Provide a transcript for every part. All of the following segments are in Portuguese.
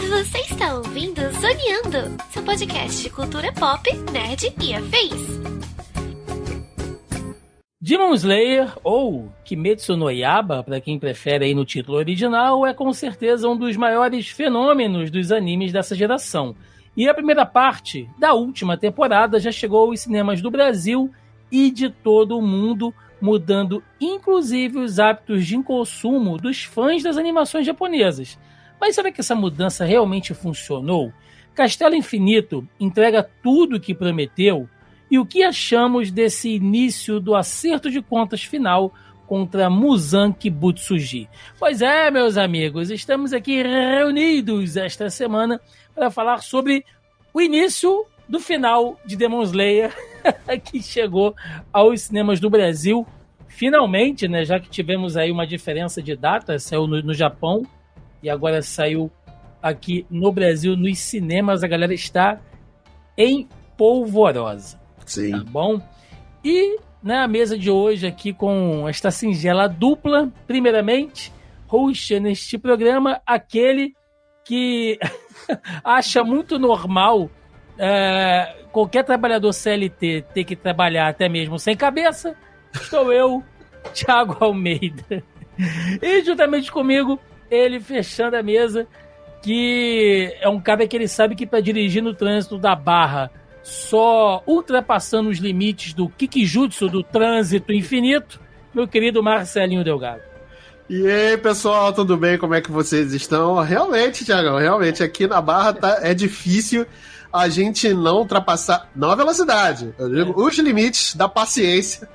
Você está ouvindo Zoneando, seu podcast de cultura pop, nerd e afins. Demon Slayer, ou Kimetsu no Yaiba, para quem prefere aí no título original, é com certeza um dos maiores fenômenos dos animes dessa geração. E a primeira parte da última temporada já chegou aos cinemas do Brasil e de todo o mundo, mudando inclusive os hábitos de consumo dos fãs das animações japonesas. Mas será que essa mudança realmente funcionou? Castelo Infinito entrega tudo o que prometeu? E o que achamos desse início do acerto de contas final contra Muzan Kibutsuji? Pois é, meus amigos, estamos aqui reunidos esta semana para falar sobre o início do final de Demon Slayer, que chegou aos cinemas do Brasil, finalmente, né, já que tivemos aí uma diferença de data, saiu no Japão e agora saiu aqui no Brasil, nos cinemas, a galera está em polvorosa. Sim. Tá bom? E na mesa de hoje aqui com esta singela dupla, primeiramente, host neste programa, aquele que acha muito normal qualquer trabalhador CLT ter que trabalhar até mesmo sem cabeça, sou eu, Thiago Almeida. E juntamente comigo, ele fechando a mesa, que é um cara que ele sabe que para dirigir no trânsito da Barra, só ultrapassando os limites do Kikijutsu, do trânsito infinito, meu querido Marcelinho Delgado. E aí, pessoal, tudo bem? Como é que vocês estão? Realmente, Thiagão, realmente, aqui na Barra é difícil a gente não ultrapassar, não a velocidade, eu digo, os limites da paciência,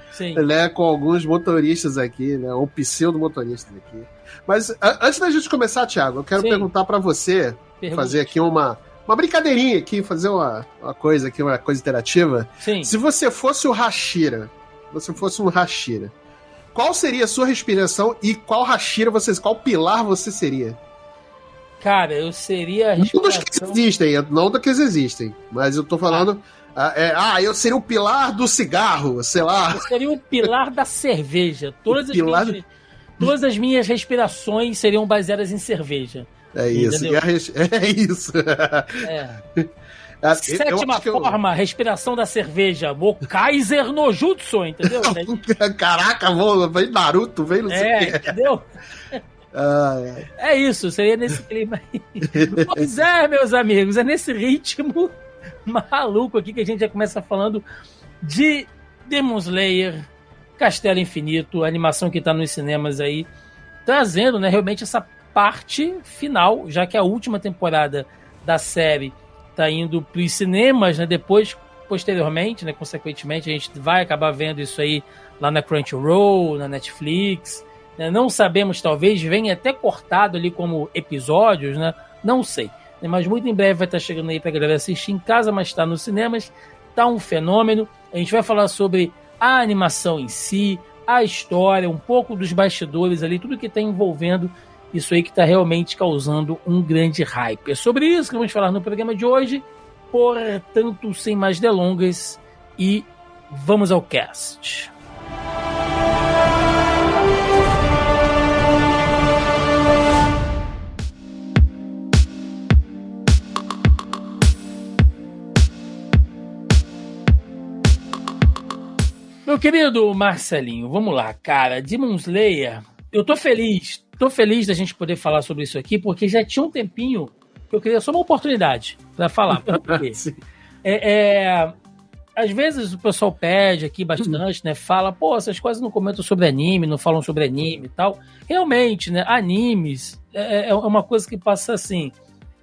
né, com alguns motoristas aqui, né, ou pseudo-motoristas aqui. Mas antes da gente começar, Thiago, eu quero perguntar para você, fazer aqui uma brincadeirinha aqui, fazer uma coisa aqui, uma coisa interativa. Sim. Se você fosse o Hashira, qual seria a sua respiração e qual Hashira qual pilar você seria? Cara, eu seria a respiração... Não dos que existem, não dos que existem, mas eu tô falando... eu seria o pilar do cigarro, sei lá. Eu seria o pilar da cerveja. Todas as minhas respirações seriam baseadas em cerveja. É isso. É isso. Sétima forma, respiração da cerveja. O Kaiser no Jutsu, entendeu? Caraca, vem Naruto, vem não sei o que. Entendeu? É isso, seria nesse clima aí. Pois é, meus amigos, é nesse ritmo maluco aqui que a gente já começa falando de Demon Slayer, Castelo Infinito, a animação que tá nos cinemas aí, trazendo, né, realmente essa parte final, já que a última temporada da série tá indo pros cinemas, né, posteriormente, né, consequentemente, a gente vai acabar vendo isso aí lá na Crunchyroll, na Netflix, né, não sabemos, talvez venha até cortado ali como episódios, né, não sei, né, mas muito em breve vai estar chegando aí pra galera assistir em casa, mas tá nos cinemas, tá um fenômeno, a gente vai falar sobre a animação em si, a história, um pouco dos bastidores ali, tudo que tá envolvendo isso aí que está realmente causando um grande hype. É sobre isso que vamos falar no programa de hoje. Portanto, sem mais delongas, e vamos ao cast. Meu querido Marcelinho, vamos lá, cara. Demon Slayer, eu tô feliz da gente poder falar sobre isso aqui, porque já tinha um tempinho que eu queria só uma oportunidade para falar. Porque às vezes o pessoal pede aqui bastante, né? Fala, essas coisas não comentam sobre anime, não falam sobre anime e tal. Realmente, né? Animes é uma coisa que passa assim,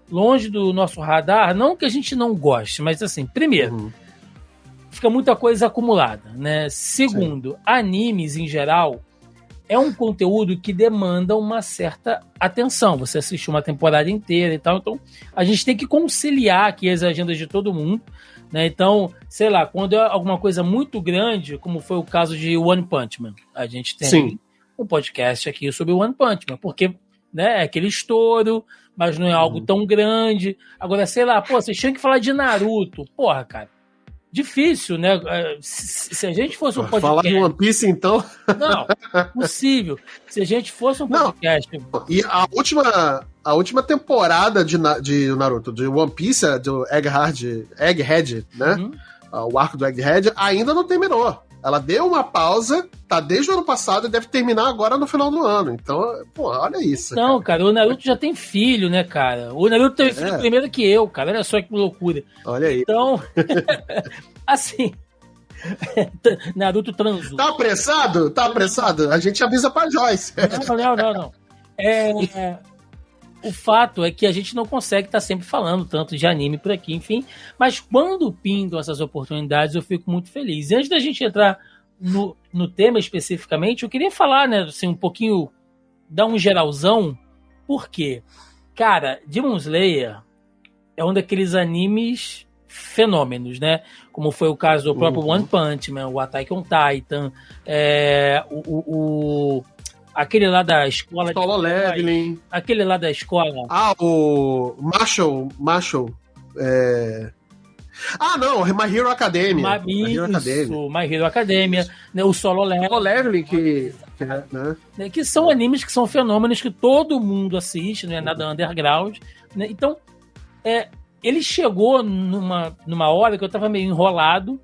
longe do nosso radar, não que a gente não goste, mas assim, primeiro, fica muita coisa acumulada, né? Segundo, animes em geral é um conteúdo que demanda uma certa atenção. Você assiste uma temporada inteira e tal, então a gente tem que conciliar aqui as agendas de todo mundo, né? Então, sei lá, quando é alguma coisa muito grande, como foi o caso de One Punch Man, a gente tem um podcast aqui sobre One Punch Man, porque, né, é aquele estouro, mas não é algo tão grande. Agora, sei lá, vocês tinham que falar de Naruto. Porra, cara, difícil, né? Se a gente fosse um podcast... Falar em One Piece, então... Não, possível. Se a gente fosse um podcast... Não. E a última temporada de Naruto, de One Piece, do Egghead, né? Uhum. O arco do Egghead, ainda não terminou. Ela deu uma pausa, tá desde o ano passado e deve terminar agora no final do ano. Então, pô, olha isso. Não, cara, o Naruto já tem filho, né, cara? O Naruto teve filho primeiro que eu, cara. Olha só que loucura. Olha aí. Então, assim... Naruto transou. Tá apressado? Tá apressado? A gente avisa pra Joyce. Não. O fato é que a gente não consegue estar sempre falando tanto de anime por aqui, enfim. Mas quando pintam essas oportunidades, eu fico muito feliz. E antes da gente entrar no tema especificamente, eu queria falar, né, assim, um pouquinho, dar um geralzão. Por quê? Cara, Demon Slayer é um daqueles animes fenômenos, né? Como foi o caso do próprio One Punch Man, o Attack on Titan, aquele lá da escola... Solo Leveling. Aquele lá da escola... o Marshall. Não, My Hero Academia. My Hero Academia. Né, o Solo Leveling, que são animes que são fenômenos que todo mundo assiste, não é nada underground. Né? Então, ele chegou numa hora que eu tava meio enrolado,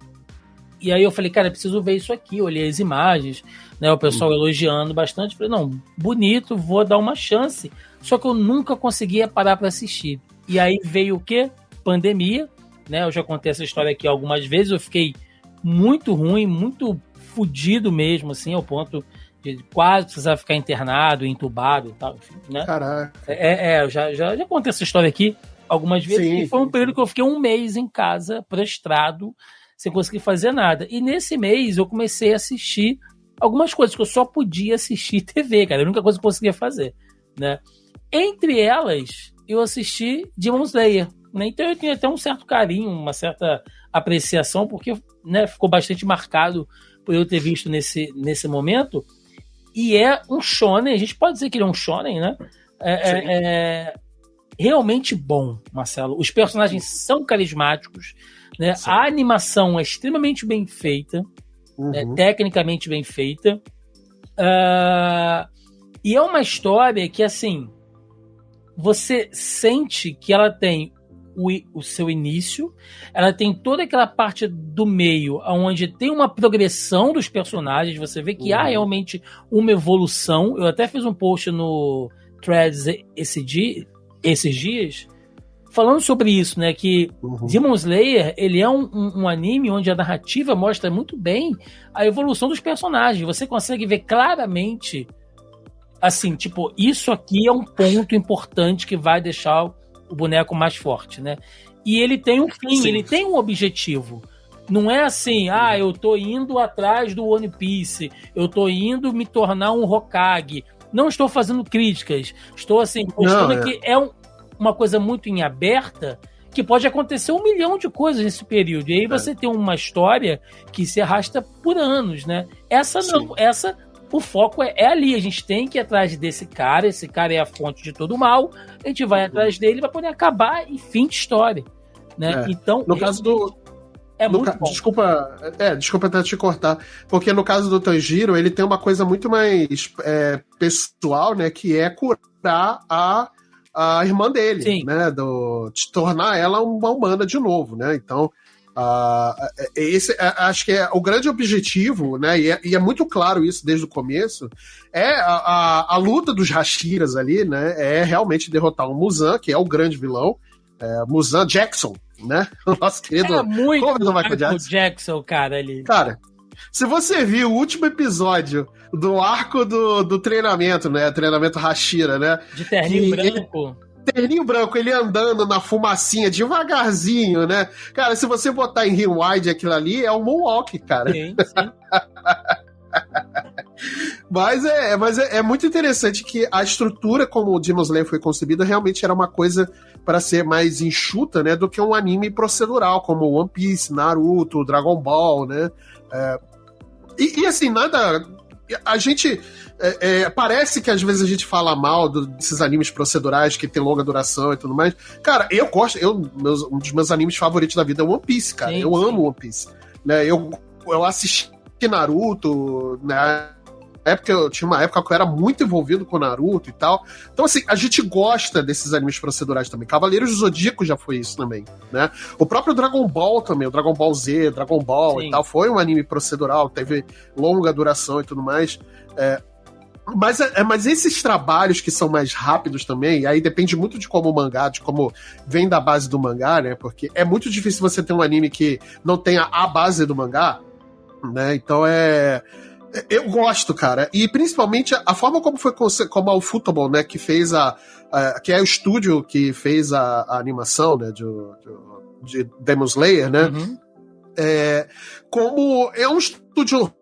e aí eu falei, cara, eu preciso ver isso aqui. Eu olhei as imagens, né, o pessoal elogiando bastante. Falei, não, bonito, vou dar uma chance. Só que eu nunca conseguia parar para assistir. E aí veio o quê? Pandemia, né? Eu já contei essa história aqui algumas vezes. Eu fiquei muito ruim, muito fudido mesmo, assim, ao ponto de quase precisar ficar internado, entubado e tal, enfim, né? Caraca. Eu já contei essa história aqui algumas vezes. Sim, e foi um período que eu fiquei um mês em casa, prostrado, sem conseguir fazer nada. E nesse mês eu comecei a assistir algumas coisas que eu só podia assistir TV, cara. A única coisa que eu conseguia fazer, né? Entre elas, eu assisti Demon Slayer, né? Então eu tinha até um certo carinho, uma certa apreciação, porque, né, ficou bastante marcado por eu ter visto nesse momento. E é um shonen, a gente pode dizer que ele é um shonen, né? Realmente bom, Marcelo. Os personagens são carismáticos, né? A animação é extremamente bem feita, né? Tecnicamente bem feita. E é uma história que, assim, você sente que ela tem o seu início, ela tem toda aquela parte do meio, onde tem uma progressão dos personagens, você vê que há realmente uma evolução. Eu até fiz um post no Threads esses dias, falando sobre isso, né, que Demon Slayer, ele é um anime onde a narrativa mostra muito bem a evolução dos personagens. Você consegue ver claramente, assim, tipo, isso aqui é um ponto importante que vai deixar o boneco mais forte, né? E ele tem um fim, ele tem um objetivo. Não é assim, eu tô indo atrás do One Piece, eu tô indo me tornar um Hokage. Não estou fazendo críticas, estou, assim, mostrando que é uma coisa muito em aberta, que pode acontecer 1 milhão de coisas nesse período. E aí você tem uma história que se arrasta por anos, né? Essa não, o foco é ali. A gente tem que ir atrás desse cara, esse cara é a fonte de todo o mal, a gente vai atrás dele para poder acabar e fim de história, né? Então, no caso do... muito bom. Desculpa até te cortar, porque no caso do Tanjiro, ele tem uma coisa muito mais pessoal, né, que é curar a irmã dele, né, de tornar ela uma humana de novo, né? Então, esse acho que é o grande objetivo, né, e é muito claro isso desde o começo, a luta dos Hashiras ali, né, é realmente derrotar o Muzan, que é o grande vilão, Muzan Jackson, né, o nosso querido Michael Jackson, cara, ali. Cara, se você viu o último episódio do arco do treinamento, né, treinamento Hashira, né, de terninho branco, terninho branco, ele andando na fumacinha devagarzinho, né? Cara, se você botar em rewind aquilo ali, é um moonwalk, cara. Sim. Mas é muito interessante que a estrutura como o Demon Slayer foi concebida realmente era uma coisa para ser mais enxuta, né? Do que um anime procedural, como One Piece, Naruto, Dragon Ball, né? E assim, nada... A gente Parece que às vezes a gente fala mal desses animes procedurais que tem longa duração e tudo mais. Cara, eu gosto. Um dos meus animes favoritos da vida é One Piece, cara. Eu amo One Piece. Né? Eu assisti Naruto, né? Tinha uma época que eu era muito envolvido com Naruto e tal. Então, assim, a gente gosta desses animes procedurais também. Cavaleiros do Zodíaco já foi isso também, né? O próprio Dragon Ball também, o Dragon Ball Z, Dragon Ball e tal, foi um anime procedural, teve longa duração e tudo mais. Mas esses trabalhos que são mais rápidos também, e aí depende muito de como o mangá, de como vem da base do mangá, né? Porque é muito difícil você ter um anime que não tenha a base do mangá, né? Então eu gosto, cara. E principalmente a forma como foi como a Ufotable, né, que fez que é o estúdio que fez a animação, né, de Demon Slayer, né? Uhum. Como é um estúdio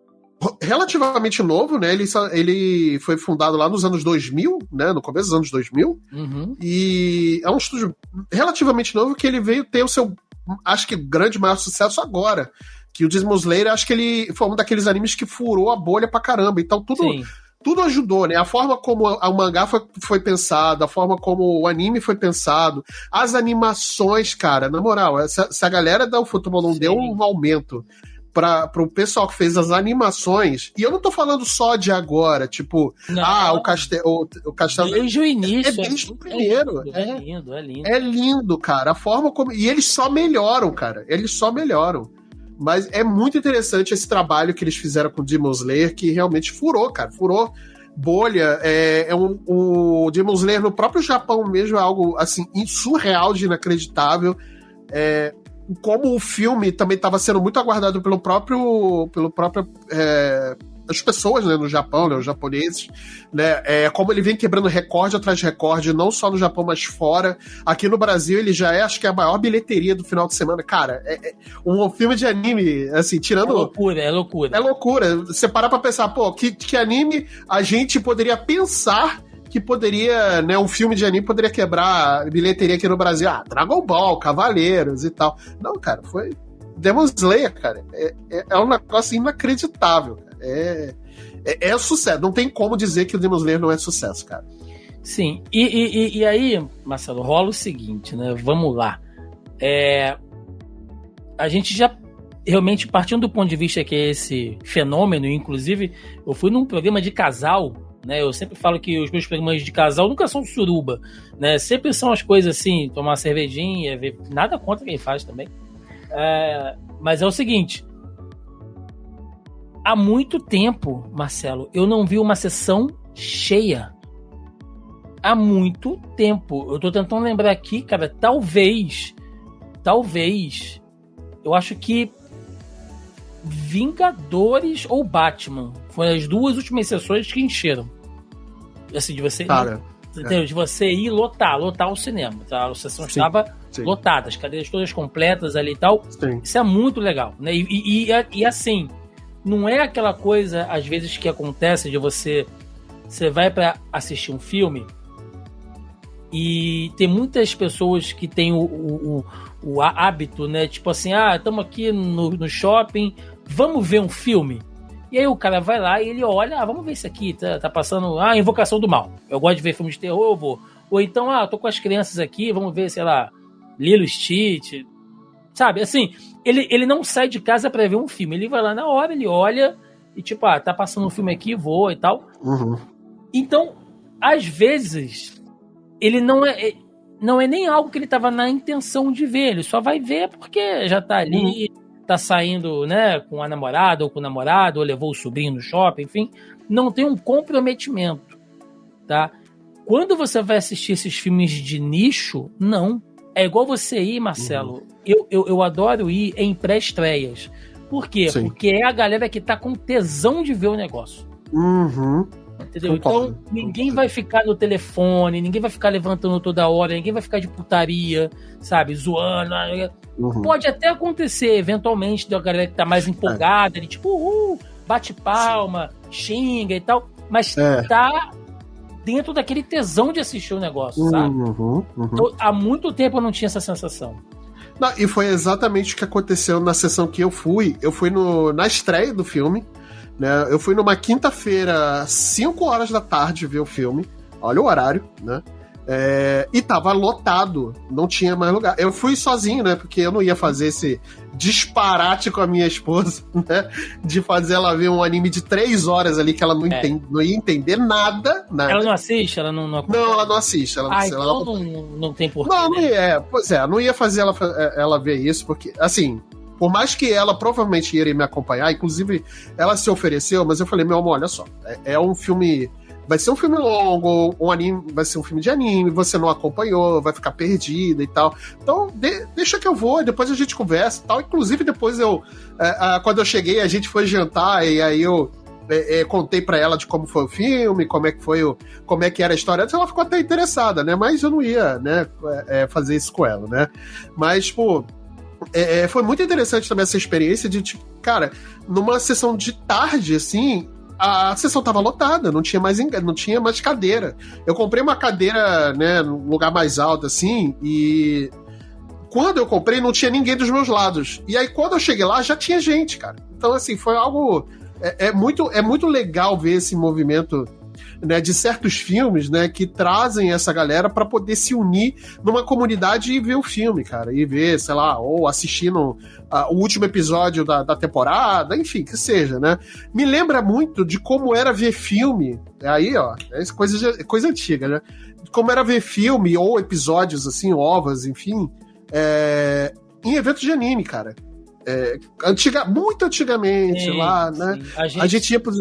relativamente novo, né? Ele foi fundado lá nos anos 2000, né? No começo dos anos 2000. Uhum. E é um estúdio relativamente novo que ele veio ter o seu, acho que, grande maior sucesso agora. Que o Demon Slayer, acho que ele foi um daqueles animes que furou a bolha pra caramba. Então tudo ajudou, né? A forma como o mangá foi pensado, a forma como o anime foi pensado, as animações, cara, na moral, se a galera da Ufotable não deu um aumento pro pessoal que fez as animações, e eu não tô falando só de agora, tipo, o castelo... Desde o início. Desde o primeiro. É lindo. É lindo, cara. A forma como... E eles só melhoram, cara. Mas é muito interessante esse trabalho que eles fizeram com o Demon Slayer, que realmente furou, cara. Furou bolha. O Demon Slayer no próprio Japão mesmo é algo, assim, surreal de inacreditável. Como o filme também estava sendo muito aguardado pelo próprio as pessoas, né, no Japão, né, os japoneses, né, como ele vem quebrando recorde atrás de recorde, não só no Japão, mas fora. Aqui no Brasil ele já acho que é a maior bilheteria do final de semana. Cara, um filme de anime, assim, tirando... É loucura. É loucura. Você parar pra pensar, pô, que anime a gente poderia pensar que poderia, né, um filme de anime poderia quebrar bilheteria aqui no Brasil. Dragon Ball, Cavaleiros e tal. Não, cara, foi Demon Slayer, cara. É um negócio inacreditável, cara. É sucesso. Não tem como dizer que o Demon Slayer não é sucesso, cara. Sim. E aí, Marcelo, rola o seguinte, né? Vamos lá. A gente já realmente, partindo do ponto de vista que é esse fenômeno, inclusive, eu fui num programa de casal, né? Eu sempre falo que os meus programas de casal nunca são suruba, né? Sempre são as coisas assim, tomar uma cervejinha, ver, nada contra quem faz também. Mas é o seguinte, há muito tempo, Marcelo, eu não vi uma sessão cheia. Há muito tempo. Eu tô tentando lembrar aqui, cara, talvez, eu acho que Vingadores ou Batman foram as duas últimas sessões que encheram. Assim, de você, de você ir lotar o cinema. Tá? A sessão estava lotada, as cadeiras todas completas ali e tal. Sim. Isso é muito legal, né? E assim, não é aquela coisa, às vezes, que acontece de você vai para assistir um filme e tem muitas pessoas que têm o hábito, né? Tipo assim, estamos aqui no shopping, vamos ver um filme. E aí o cara vai lá e ele olha, vamos ver isso aqui, tá passando, Invocação do Mal. Eu gosto de ver filme de terror, eu vou. Ou então, tô com as crianças aqui, vamos ver, sei lá, Lilo e Stitch. Sabe, assim, ele não sai de casa pra ver um filme. Ele vai lá na hora, ele olha e tipo, tá passando um filme aqui, vou e tal. Uhum. Então, às vezes, ele não é nem algo que ele tava na intenção de ver. Ele só vai ver porque já tá ali, tá saindo, né, com a namorada ou com o namorado, ou levou o sobrinho no shopping, enfim. Não tem um comprometimento, tá? Quando você vai assistir esses filmes de nicho, não. É igual você ir, Marcelo. Eu adoro ir em pré-estreias. Por quê? Sim. Porque é a galera que tá com tesão de ver o negócio. Uhum. Entendeu? Então, ninguém vai ficar no telefone, ninguém vai ficar levantando toda hora, ninguém vai ficar de putaria, sabe? Zoando. Uhum. Pode até acontecer, eventualmente, da galera que tá mais empolgada, de tipo, bate palma, xinga e tal, mas tá dentro daquele tesão de assistir o negócio, sabe? Então, há muito tempo eu não tinha essa sensação. Não, e foi exatamente o que aconteceu na sessão que eu fui. Eu fui na estreia do filme, né? Eu fui numa quinta-feira, 5 horas da tarde, ver o filme. Olha o horário, né? E tava lotado, não tinha mais lugar. Eu fui sozinho, né? Porque eu não ia fazer esse disparate com a minha esposa, né? De fazer ela ver um anime de 3 horas ali que ela não ia entender nada. Ela não assiste? Ela não ela não assiste. Então não tem porquê. Não ia. Pois é, não ia fazer ela ver isso, porque, assim, por mais que ela provavelmente iria me acompanhar, inclusive ela se ofereceu, mas eu falei, meu amor, olha só, é um filme. Vai ser um filme longo, vai ser um filme de anime, você não acompanhou, vai ficar perdida e tal. Então, deixa que eu vou, depois a gente conversa e tal. Inclusive, depois quando eu cheguei, a gente foi jantar e aí eu contei pra ela de como foi o filme, como é que era a história. Ela ficou até interessada, né? Mas eu não ia, né, fazer isso com ela, né? Mas, pô, foi muito interessante também essa experiência de, tipo, cara, numa sessão de tarde, assim, a sessão tava lotada, não tinha mais cadeira. Eu comprei uma cadeira, né, num lugar mais alto, assim, e quando eu comprei não tinha ninguém dos meus lados. E aí quando eu cheguei lá já tinha gente, cara. Então, assim, foi algo... É muito legal ver esse movimento, né, de certos filmes, né, que trazem essa galera para poder se unir numa comunidade e ver o filme, cara, e ver, sei lá, ou assistindo o último episódio da temporada, enfim, que seja, né. Me lembra muito de como era ver filme, aí, ó, é coisa antiga, né, como era ver filme ou episódios, assim, ovas, enfim, em eventos de anime, cara. Muito antigamente, sim, lá, né, a gente ia pro...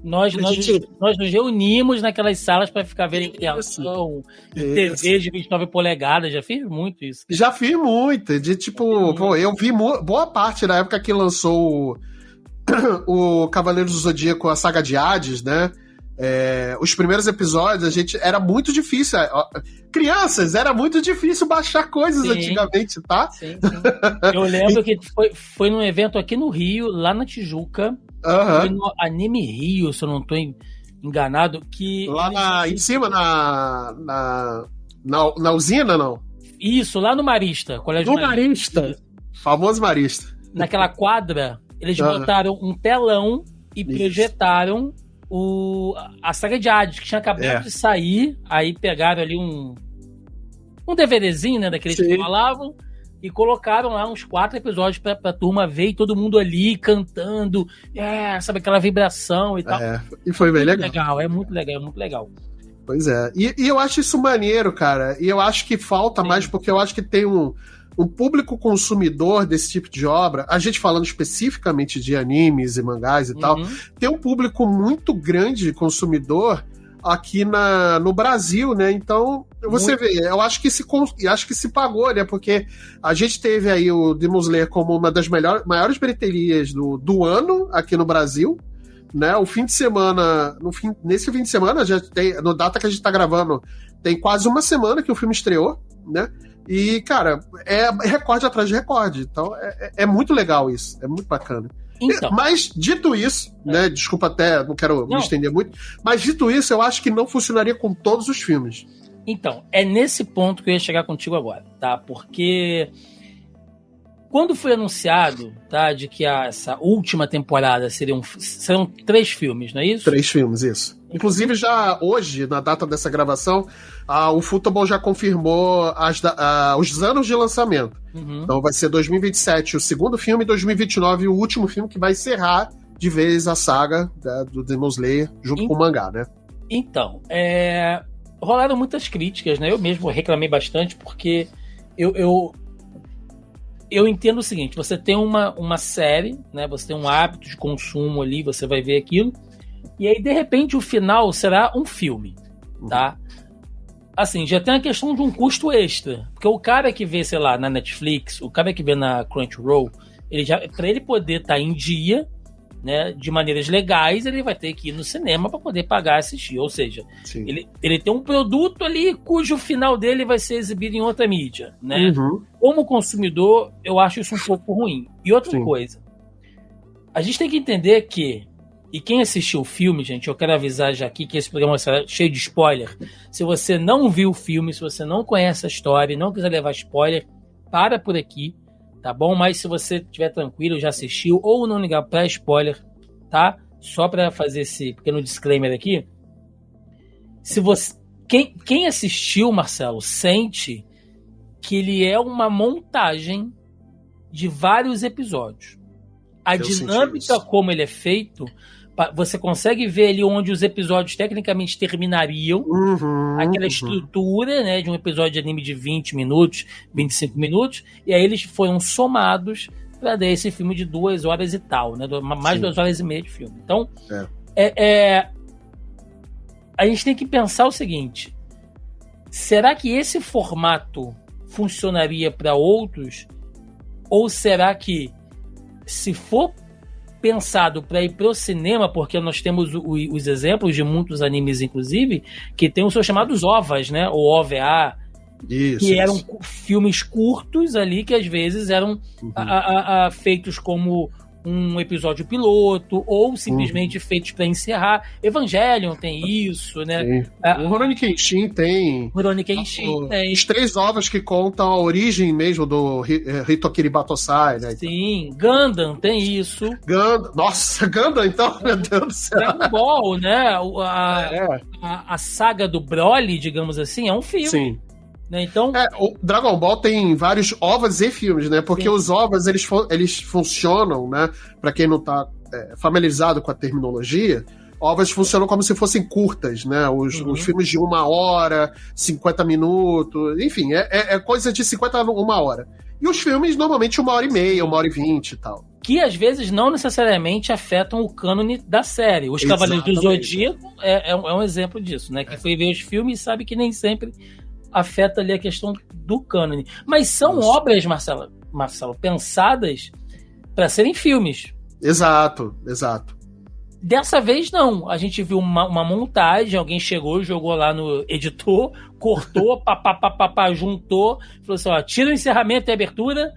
Nós nos reunimos naquelas salas para ficar vendo criação, TV de 29 polegadas. Já fiz muito isso. Já fiz muito. De tipo, pô, eu vi boa parte da época que lançou o Cavaleiro do Zodíaco, a saga de Hades, né? Os primeiros episódios, era muito difícil. Crianças, era muito difícil baixar coisas antigamente, tá? Sim. Eu lembro que foi num evento aqui no Rio, lá na Tijuca. Foi no Anime Rio, se eu não estou enganado. Que lá em cima, na usina, não? Isso, lá no Marista. Colégio Marista. Famoso Marista. Naquela quadra, eles botaram um telão e projetaram a saga de Hades, que tinha acabado de sair. Aí pegaram ali um DVDzinho, né, daqueles que falavam, e colocaram lá uns 4 episódios pra turma ver, e todo mundo ali cantando, sabe, aquela vibração e tal. E foi bem legal. É muito legal. Pois é. E eu acho isso maneiro, cara. E eu acho que falta mais, porque eu acho que tem um público consumidor desse tipo de obra, a gente falando especificamente de animes e mangás e tal, tem um público muito grande consumidor aqui no Brasil, né? Então, você vê, eu acho que se pagou, né? Porque a gente teve aí o Demon Slayer como uma das maiores bilheterias do ano aqui no Brasil, né? O fim de semana, nesse fim de semana, já tem, no data que a gente tá gravando, tem quase uma semana que o filme estreou, né? E, cara, é recorde atrás de recorde. Então, é muito legal isso. É muito bacana. Então, mas, dito isso, né? Desculpa até, não quero me estender muito, mas dito isso, eu acho que não funcionaria com todos os filmes. Então, é nesse ponto que eu ia chegar contigo agora, tá? Porque quando foi anunciado, tá, de que essa última temporada serão 3 filmes, não é isso? 3 filmes, isso. Inclusive, já hoje, na data dessa gravação, o Futebol já confirmou os anos de lançamento. Então vai ser 2027 o segundo filme e 2029 o último filme, que vai encerrar de vez a saga do Demon Slayer junto com o mangá, né? Então, rolaram muitas críticas, né? Eu mesmo reclamei bastante, porque eu entendo o seguinte: você tem uma série, né? Você tem um hábito de consumo ali, você vai ver aquilo, e aí de repente o final será um filme, tá? Assim, já tem a questão de um custo extra, porque o cara que vê, sei lá, na Netflix, o cara que vê na Crunchyroll, para ele poder estar em dia, né, de maneiras legais, ele vai ter que ir no cinema para poder pagar e assistir. Ou seja, ele tem um produto ali cujo final dele vai ser exibido em outra mídia, né? Como consumidor, eu acho isso um pouco ruim. E outra coisa, a gente tem que entender que, e quem assistiu o filme, gente, eu quero avisar já aqui que esse programa será cheio de spoiler. Se você não viu o filme, se você não conhece a história e não quiser levar spoiler, para por aqui, tá bom? Mas se você estiver tranquilo, já assistiu, ou não ligar para spoiler, tá? só para fazer esse pequeno disclaimer aqui, se você, quem assistiu, Marcelo, sente que ele é uma montagem de vários episódios. A dinâmica como ele é feito, você consegue ver ali onde os episódios tecnicamente terminariam, aquela estrutura, né, de um episódio de anime de 20 minutos, 25 minutos, e aí eles foram somados para dar esse filme de 2 horas e tal, né, mais de 2 horas e meia de filme. Então, a gente tem que pensar o seguinte: será que esse formato funcionaria para outros? Ou será que, se for pensado para ir pro cinema, porque nós temos os exemplos de muitos animes, inclusive, que tem os seus chamados OVAs, né? Ou OVA, que eram filmes curtos ali, que às vezes eram feitos como um episódio piloto, ou simplesmente feitos para encerrar. Evangelion tem isso, né? O Rurouni Kenshin tem. Tem. Os 3 ovos que contam a origem mesmo do Hitokiri Batosai, né? Sim, Gundam tem isso. Nossa, Gundam, então, meu Deus do céu. Dragon Ball, né? A saga do Broly, digamos assim, é um filme. Sim. Né? Então, o Dragon Ball tem vários OVAs e filmes, né? Porque os OVAs, eles funcionam, né? Pra quem não tá familiarizado com a terminologia, OVAs funcionam como se fossem curtas, né? Os filmes de 1 hora, 50 minutos, enfim, é coisa de 50 a 1 hora. E os filmes, normalmente, 1 hora e meia, 1 hora e 20 e tal. Que, às vezes, não necessariamente afetam o cânone da série. Os Cavaleiros do Zodíaco é um exemplo disso, né? Que foi ver os filmes e sabe que nem sempre afeta ali a questão do cânone. Mas são obras, Marcelo, pensadas para serem filmes. Exato. Dessa vez, não. A gente viu uma montagem, alguém chegou, jogou lá no editor, cortou, juntou, falou assim, ó, tira o encerramento e a abertura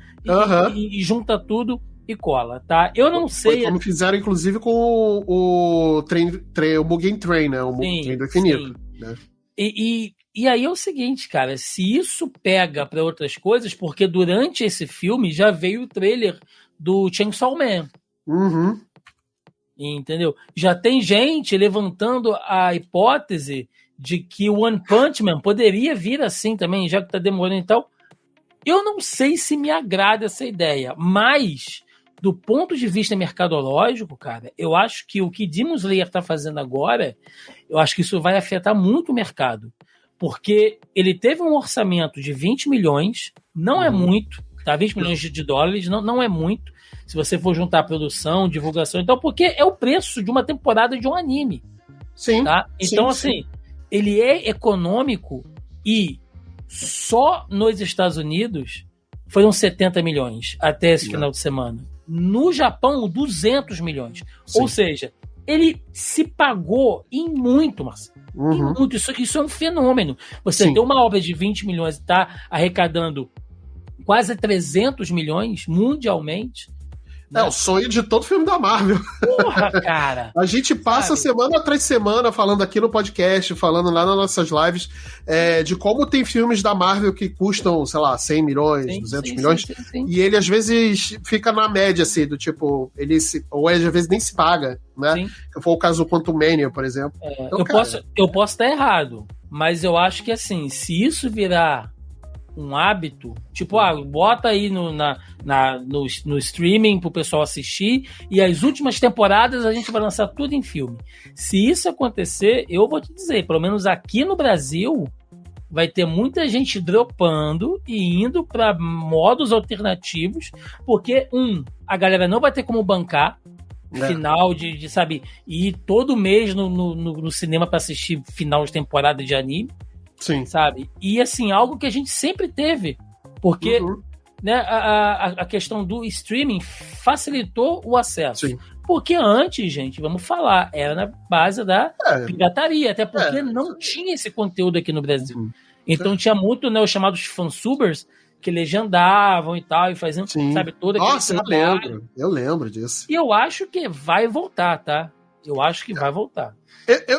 e junta tudo e cola, tá? Eu não sei... Foi como fizeram, inclusive, com o Mugen Train, né? O Trem do Infinito. Né? E aí é o seguinte, cara, se isso pega para outras coisas, porque durante esse filme já veio o trailer do Chainsaw Man. Entendeu? Já tem gente levantando a hipótese de que o One Punch Man poderia vir assim também, já que tá demorando e tal. Eu não sei se me agrada essa ideia, mas do ponto de vista mercadológico, cara, eu acho que o que Demon Slayer tá fazendo agora, eu acho que isso vai afetar muito o mercado. Porque ele teve um orçamento de 20 milhões, não é muito, tá? 20 milhões de dólares, não é muito, se você for juntar a produção, divulgação, então, porque é o preço de uma temporada de um anime. Sim. Tá? Então, assim, ele é econômico e só nos Estados Unidos foram 70 milhões até esse final de semana. No Japão, 200 milhões. Sim. Ou seja, ele se pagou em muito, Marcelo. Muito. Isso é um fenômeno. Você tem uma obra de 20 milhões e está arrecadando quase 300 milhões mundialmente. É o sonho de todo filme da Marvel. Porra, cara! A gente passa semana atrás semana falando aqui no podcast, falando lá nas nossas lives, de como tem filmes da Marvel que custam, sei lá, 100 milhões, 200 milhões, e ele às vezes fica na média, assim, do tipo, ou às vezes nem se paga, né? Que foi o caso do Quantumania, por exemplo. Então, eu posso estar errado, mas eu acho que, assim, se isso virar um hábito, tipo, bota aí no streaming pro pessoal assistir e as últimas temporadas a gente vai lançar tudo em filme. Se isso acontecer, eu vou te dizer, pelo menos aqui no Brasil, vai ter muita gente dropando e indo para modos alternativos, porque, a galera não vai ter como bancar final de sabe, ir todo mês no cinema para assistir final de temporada de anime. Sim. Sabe? E assim, algo que a gente sempre teve. Porque né, a questão do streaming facilitou o acesso. Sim. Porque antes, gente, vamos falar, era na base da pirataria, até porque não tinha esse conteúdo aqui no Brasil. Então tinha muito, né, os chamados fansubers que legendavam e tal, e faziam, sabe, toda aquela... Nossa, eu lembro disso. E eu acho que vai voltar, tá? Eu acho que vai voltar.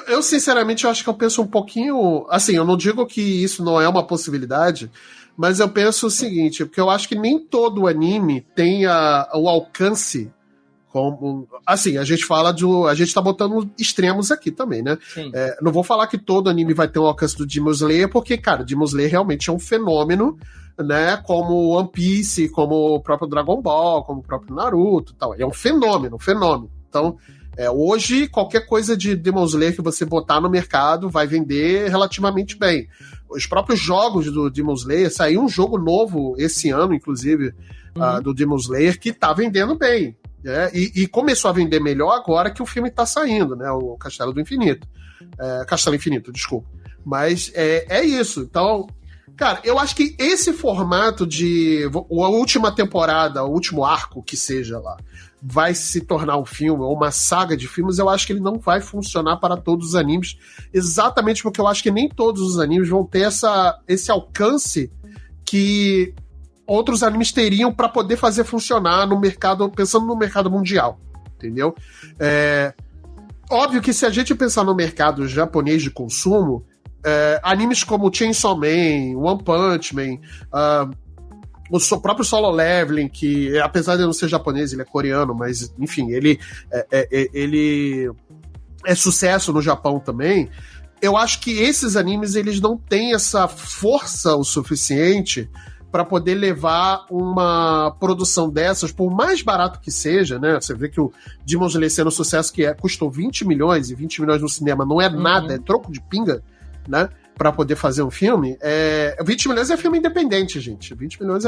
Eu sinceramente, acho que eu penso um pouquinho... Assim, eu não digo que isso não é uma possibilidade, mas eu penso o seguinte, porque eu acho que nem todo anime tem o alcance Assim, a gente tá botando extremos aqui também, né? Não vou falar que todo anime vai ter o alcance do Demon Slayer, porque, cara, Demon Slayer realmente é um fenômeno, né? Como One Piece, como o próprio Dragon Ball, como o próprio Naruto e tal. É um fenômeno. Então, hoje, qualquer coisa de Demon Slayer que você botar no mercado vai vender relativamente bem. Os próprios jogos do Demon Slayer, saiu um jogo novo esse ano, inclusive, do Demon Slayer, que tá vendendo bem. E começou a vender melhor agora que o filme tá saindo, né? O Castelo do Infinito. Castelo Infinito, desculpa. Mas é isso. Então, cara, eu acho que esse formato de a última temporada, o último arco que seja lá, vai se tornar um filme ou uma saga de filmes, eu acho que ele não vai funcionar para todos os animes, exatamente porque eu acho que nem todos os animes vão ter esse alcance que outros animes teriam para poder fazer funcionar no mercado, pensando no mercado mundial, entendeu? Óbvio que se a gente pensar no mercado japonês de consumo, animes como Chainsaw Man, One Punch Man, o próprio Solo Leveling, que apesar de não ser japonês, ele é coreano, mas enfim, ele é sucesso no Japão também. Eu acho que esses animes eles não têm essa força o suficiente para poder levar uma produção dessas, por mais barato que seja, né? Você vê que o Demon Slayer sendo um sucesso que custou 20 milhões, e 20 milhões no cinema não é nada, é troco de pinga, né? Para poder fazer um filme. 20 milhões é filme independente, gente. 20 milhões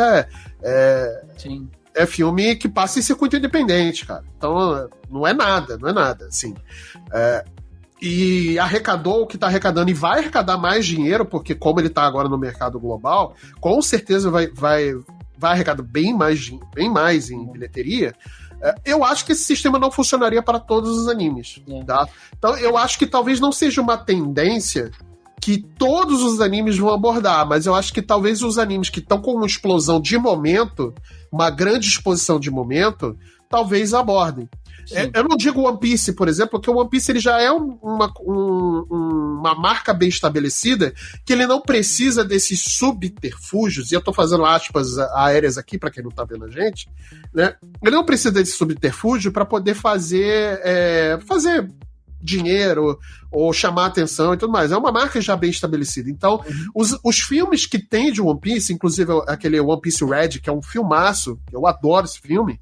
Sim. É filme que passa em circuito independente, cara. Então, não é nada, assim. E arrecadou o que está arrecadando e vai arrecadar mais dinheiro, porque como ele está agora no mercado global, com certeza vai arrecadar bem mais em bilheteria. Eu acho que esse sistema não funcionaria para todos os animes. Tá? Então eu acho que talvez não seja uma tendência que todos os animes vão abordar, mas eu acho que talvez os animes que estão com uma explosão de momento, uma grande exposição de momento, talvez abordem. Eu não digo One Piece, por exemplo, porque o One Piece ele já é uma marca bem estabelecida, que ele não precisa desses subterfúgios, e eu tô fazendo aspas aéreas aqui para quem não tá vendo a gente, né? Ele não precisa desse subterfúgio para poder fazer dinheiro ou chamar atenção e tudo mais. É uma marca já bem estabelecida. Então, os filmes que tem de One Piece, inclusive aquele One Piece Red, que é um filmaço, eu adoro esse filme,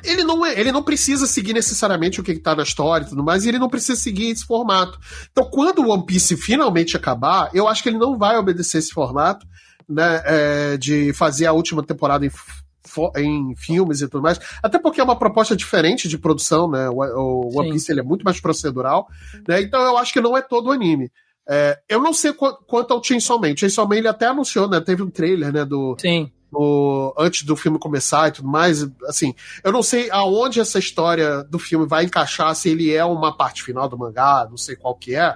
ele não precisa seguir necessariamente o que está na história e tudo mais, e ele não precisa seguir esse formato. Então, quando o One Piece finalmente acabar, eu acho que ele não vai obedecer esse formato, né, de fazer a última temporada em filmes e tudo mais, até porque é uma proposta diferente de produção, né? O One Piece ele é muito mais procedural, né? Então eu acho que não é todo o anime. Eu não sei quanto ao Chainsaw Man. Chainsaw Man ele até anunciou, né? Teve um trailer, né? Antes do filme começar e tudo mais, assim, eu não sei aonde essa história do filme vai encaixar, se ele é uma parte final do mangá, não sei qual que é,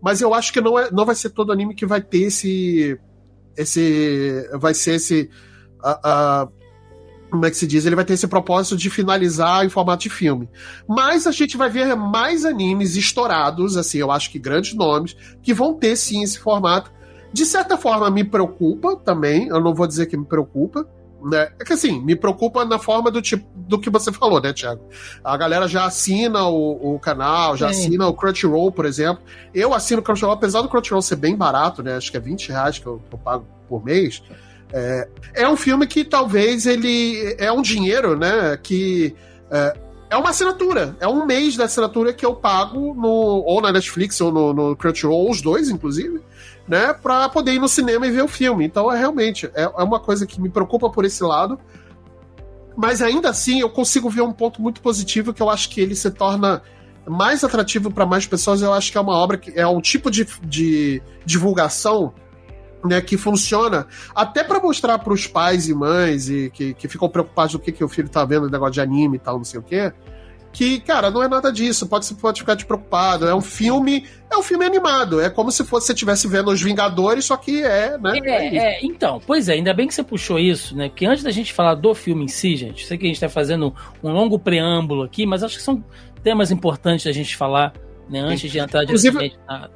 mas eu acho que não vai ser todo anime que vai ter como é que se diz? Ele vai ter esse propósito de finalizar em formato de filme. Mas a gente vai ver mais animes estourados, assim, eu acho que grandes nomes, que vão ter sim esse formato. De certa forma me preocupa também, eu não vou dizer que me preocupa, né? É que assim, me preocupa na forma do tipo do que você falou, né, Thiago? A galera já assina o canal, já assina o Crunchyroll, por exemplo. Eu assino o Crunchyroll, apesar do Crunchyroll ser bem barato, né? Acho que é R$20 que eu pago por mês. É um filme que talvez ele é um dinheiro, né? Que é uma assinatura, é um mês da assinatura que eu pago ou na Netflix ou no Crunchyroll, ou os dois, inclusive, né? Pra poder ir no cinema e ver o filme. Então, realmente, é uma coisa que me preocupa por esse lado. Mas ainda assim, eu consigo ver um ponto muito positivo, que eu acho que ele se torna mais atrativo para mais pessoas. Eu acho que é uma obra que é um tipo de divulgação, né, que funciona até para mostrar para os pais e mães e que ficam preocupados do que o filho tá vendo, negócio de anime e tal, não sei o quê, que, cara, não é nada disso, pode ficar preocupado, é um filme animado, é como se você estivesse vendo Os Vingadores, só que né? Então, pois é, ainda bem que você puxou isso, né, porque antes da gente falar do filme em si, gente, eu sei que a gente tá fazendo um longo preâmbulo aqui, mas acho que são temas importantes da gente falar né, antes de entrar diretamente na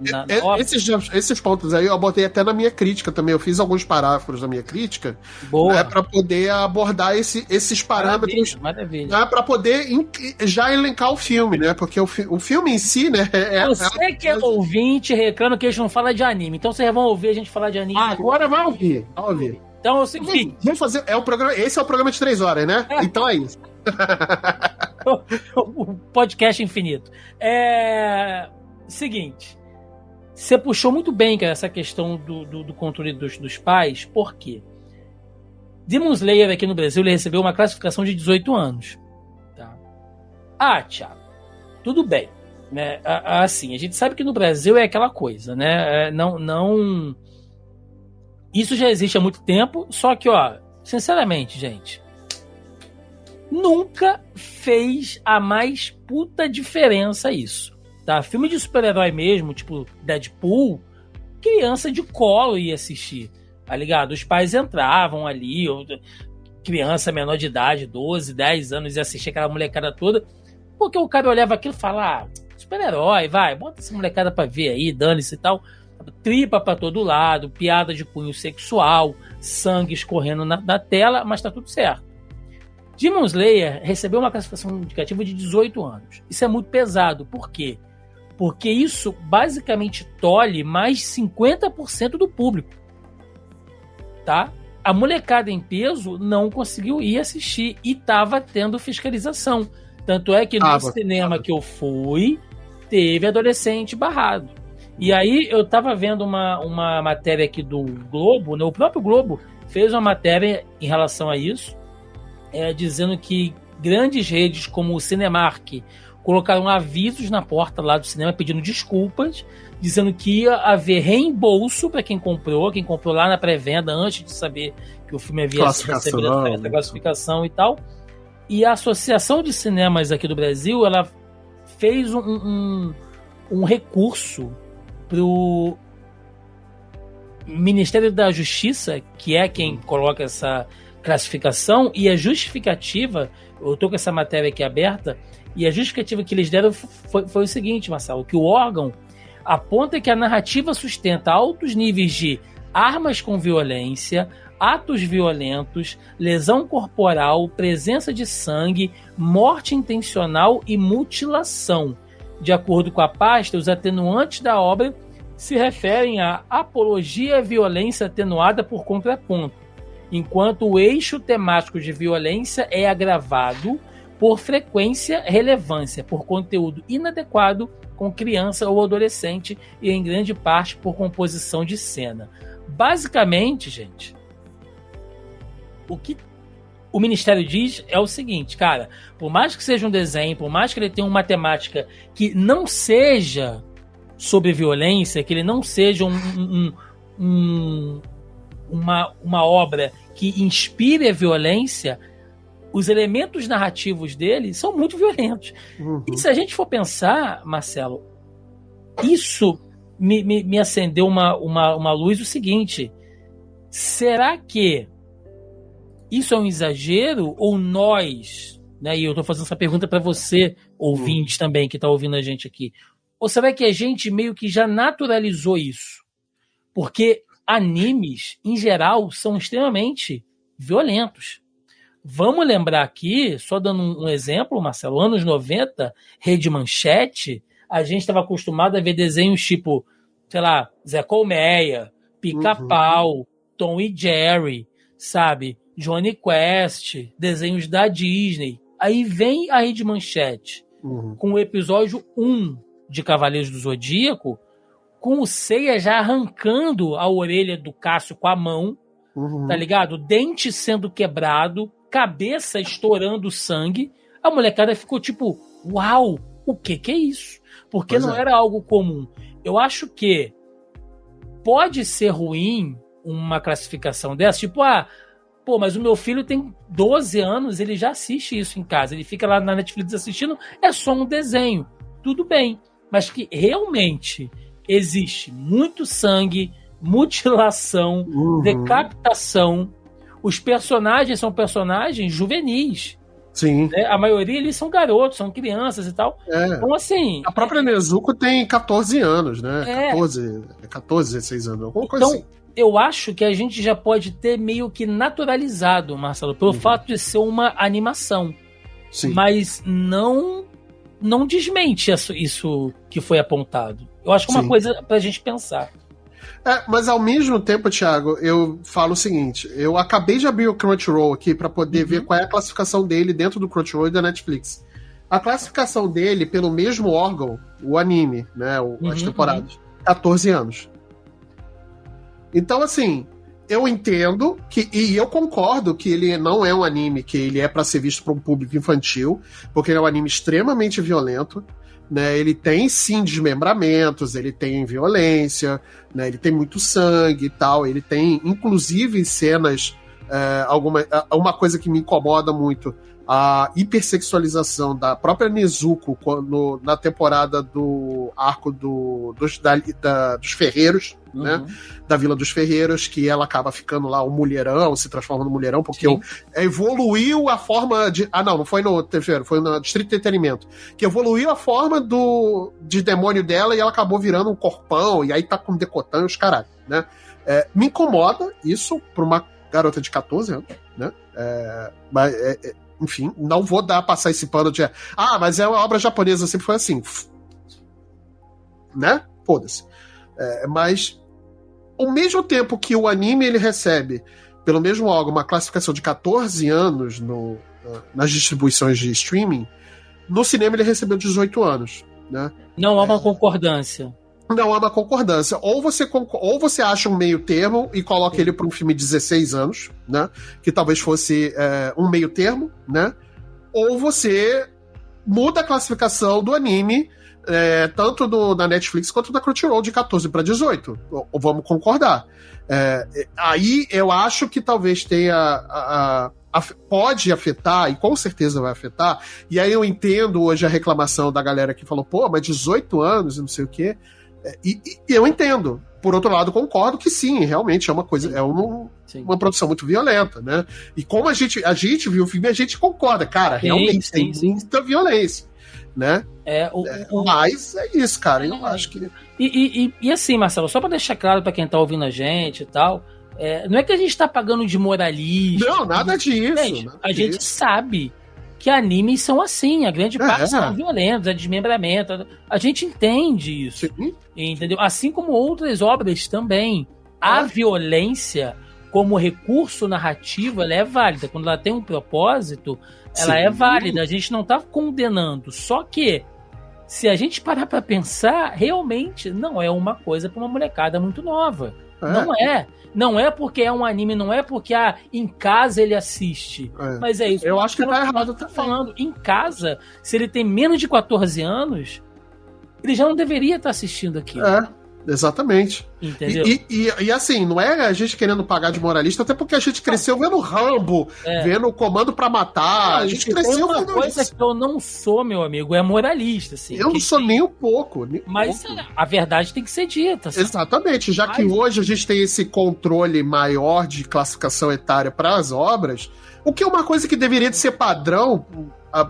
obra. Esses pontos aí eu botei até na minha crítica também. Eu fiz alguns parágrafos na minha crítica, né, para poder abordar esses parâmetros, para poder já elencar o filme, né? Porque o filme em si, né? Você que é ouvinte reclama que a gente não fala de anime, então vocês vão ouvir a gente falar de anime. Agora vai ouvir. Então é o seguinte. Vamos fazer. Esse é o programa de 3 horas, né? Então é isso. O podcast infinito. Seguinte. Você puxou muito bem, cara, essa questão do controle dos pais. Por quê? Demon Slayer aqui no Brasil ele recebeu uma classificação de 18 anos. Tá? Thiago, tudo bem. Né? Assim, a gente sabe que no Brasil é aquela coisa, né? Não. Isso já existe há muito tempo, só que, sinceramente, gente, nunca fez a mais puta diferença isso, tá? Filme de super-herói mesmo, tipo Deadpool, criança de colo ia assistir, tá ligado? Os pais entravam ali, criança menor de idade, 12, 10 anos, ia assistir aquela molecada toda, porque o cara olhava aquilo e falava, super-herói, vai, bota essa molecada pra ver aí, dane-se e tal. Tripa pra todo lado, piada de cunho sexual, sangue escorrendo na tela, mas tá tudo certo. Demon Slayer recebeu uma classificação indicativa de 18 anos. Isso é muito pesado. Por quê? Porque isso basicamente tolhe mais 50% do público. Tá? A molecada em peso não conseguiu ir assistir e tava tendo fiscalização. Tanto é que no cinema que eu fui, teve adolescente barrado. E aí eu tava vendo uma matéria aqui do Globo, né? O próprio Globo fez uma matéria em relação a isso, dizendo que grandes redes como o Cinemark colocaram avisos na porta lá do cinema pedindo desculpas, dizendo que ia haver reembolso para quem comprou lá na pré-venda antes de saber que o filme havia recebido essa classificação e tal. E a Associação de Cinemas aqui do Brasil, ela fez um recurso pro Ministério da Justiça, que é quem coloca essa classificação, e a justificativa, eu tô com essa matéria aqui aberta, e a justificativa que eles deram foi o seguinte, Marcelo, que o órgão aponta que a narrativa sustenta altos níveis de armas com violência, atos violentos, lesão corporal, presença de sangue, morte intencional e mutilação. De acordo com a pasta, os atenuantes da obra se referem à apologia à violência atenuada por contraponto, enquanto o eixo temático de violência é agravado por frequência, relevância, por conteúdo inadequado com criança ou adolescente e, em grande parte, por composição de cena. Basicamente, gente, o que o Ministério diz é o seguinte, cara, por mais que seja um desenho, por mais que ele tenha uma temática que não seja sobre violência, que ele não seja uma obra que inspire a violência, os elementos narrativos dele são muito violentos. Uhum. E se a gente for pensar, Marcelo, isso me acendeu uma luz, o seguinte, será que isso é um exagero ou nós, né, e eu estou fazendo essa pergunta para você, ouvinte também, que está ouvindo a gente aqui, ou será que a gente meio que já naturalizou isso? Porque animes, em geral, são extremamente violentos. Vamos lembrar aqui, só dando um exemplo, Marcelo, anos 90, Rede Manchete, a gente estava acostumado a ver desenhos tipo, sei lá, Zé Colmeia, Pica-Pau, Tom e Jerry, sabe? Johnny Quest, desenhos da Disney. Aí vem a Rede Manchete com o episódio 1 de Cavaleiros do Zodíaco, com o Seiya já arrancando a orelha do Cássio com a mão, tá ligado? Dente sendo quebrado, cabeça estourando sangue. A molecada ficou tipo, uau, o que é isso? Porque não era algo comum. Eu acho que pode ser ruim uma classificação dessa, tipo, mas o meu filho tem 12 anos, ele já assiste isso em casa, ele fica lá na Netflix assistindo, é só um desenho. Tudo bem, mas que realmente existe muito sangue, mutilação, decapitação. Os personagens são personagens juvenis. Sim. Né? A maioria ali são garotos, são crianças e tal. Então, assim... A própria Nezuko tem 14 anos, né? 14, 16 anos, alguma coisa assim. Eu acho que a gente já pode ter meio que naturalizado, Marcelo, pelo fato de ser uma animação. Sim. Mas não desmente isso que foi apontado. Eu acho que é uma coisa pra gente pensar. Mas ao mesmo tempo, Thiago, eu falo o seguinte: eu acabei de abrir o Crunchyroll aqui para poder ver qual é a classificação dele dentro do Crunchyroll e da Netflix. A classificação dele, pelo mesmo órgão, o anime, né, as temporadas, 14 anos. Então, assim, eu entendo e eu concordo que ele não é um anime que ele é para ser visto para um público infantil, porque ele é um anime extremamente violento. Né, ele tem sim desmembramentos, ele tem violência, né, ele tem muito sangue e tal, ele tem inclusive cenas, uma coisa que me incomoda muito, a hipersexualização da própria Nezuko na temporada do arco dos ferreiros, né, da Vila dos Ferreiros, que ela acaba ficando lá um mulherão, se transforma no mulherão, porque evoluiu a forma de... não foi no terceiro, foi no Distrito de Entretenimento, que evoluiu a forma de demônio dela e ela acabou virando um corpão, e aí tá com decotão e os caralho, né? Me incomoda isso pra uma garota de 14 anos, né? Mas... enfim, não vou passar esse pano de... mas é uma obra japonesa, sempre foi assim. Né? Foda-se. Mas, ao mesmo tempo que o anime ele recebe, pelo mesmo órgão, uma classificação de 14 anos nas distribuições de streaming, no cinema ele recebeu 18 anos. Né? Não há uma concordância. Não há uma concordância. Ou você acha um meio termo e coloca ele para um filme de 16 anos, né? Que talvez fosse um meio termo, né? Ou você muda a classificação do anime, tanto na Netflix quanto na Crunchyroll, de 14 para 18. Ou vamos concordar. Aí eu acho que talvez tenha... pode afetar, e com certeza vai afetar, e aí eu entendo hoje a reclamação da galera que falou, mas 18 anos e não sei o quê. E eu entendo. Por outro lado, concordo que sim, realmente é uma coisa, uma produção muito violenta, né? E como a gente viu o filme, a gente concorda, cara, realmente tem muita violência, né? Mas é isso, cara, eu acho que... E assim, Marcelo, só pra deixar claro pra quem tá ouvindo a gente e tal, não é que a gente tá pagando de moralista. Não, nada disso. Gente, a gente sabe que animes são assim, a grande parte são violentos, desmembramento. A gente entende isso. Sim. Entendeu? Assim como outras obras também. A violência, como recurso narrativo, ela é válida. Quando ela tem um propósito, ela é válida. A gente não tá condenando. Só que, se a gente parar pra pensar, realmente não é uma coisa pra uma molecada muito nova. Não é. Não é porque é um anime, não é porque em casa ele assiste. Mas é isso. Eu acho que tá errado. Tá falando. Em casa, se ele tem menos de 14 anos, ele já não deveria estar assistindo aquilo. Exatamente. Entendeu? E assim, não é a gente querendo pagar de moralista, até porque a gente cresceu vendo Rambo, vendo o Comando pra Matar. A gente cresceu vendo isso. Uma coisa que eu não sou, meu amigo, é moralista. Assim, eu não sou nem um pouco. Mas a verdade tem que ser dita. Assim. Exatamente. Já que hoje a gente tem esse controle maior de classificação etária para as obras, o que é uma coisa que deveria de ser padrão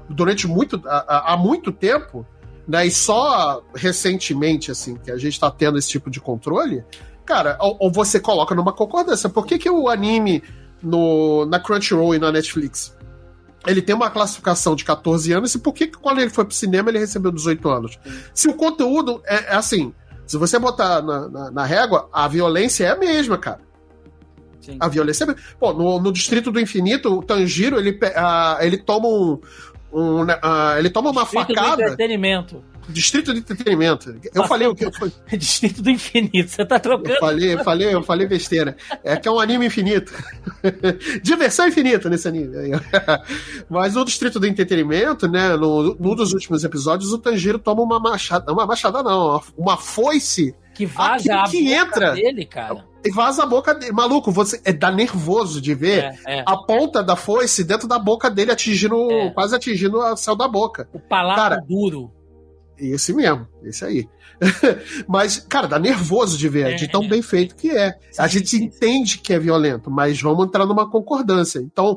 durante há muito tempo. Né, e só recentemente, assim, que a gente tá tendo esse tipo de controle, cara, ou você coloca numa concordância. Por que o anime na Crunchyroll e na Netflix, ele tem uma classificação de 14 anos, e por que quando ele foi pro cinema ele recebeu 18 anos? Se o conteúdo é assim, se você botar na régua, a violência é a mesma, cara. Sim. A violência é a mesma. Pô, no Distrito do Infinito, o Tanjiro, ele toma ele toma uma facada. Distrito de Entretenimento. Eu falei o que? Distrito do Infinito, você tá trocando. Eu falei besteira. Que é um anime infinito. Diversão infinita nesse anime. Mas no Distrito do Entretenimento, né, num dos últimos episódios, o Tanjiro toma uma foice que vaza a boca dele, cara. E vaza a boca dele. Maluco, dá nervoso de ver a ponta da foice dentro da boca dele, quase atingindo o céu da boca. O palato duro. Esse mesmo, esse aí. Mas, cara, dá nervoso de ver, de tão bem feito que é. A gente entende que é violento, mas vamos entrar numa concordância. Então,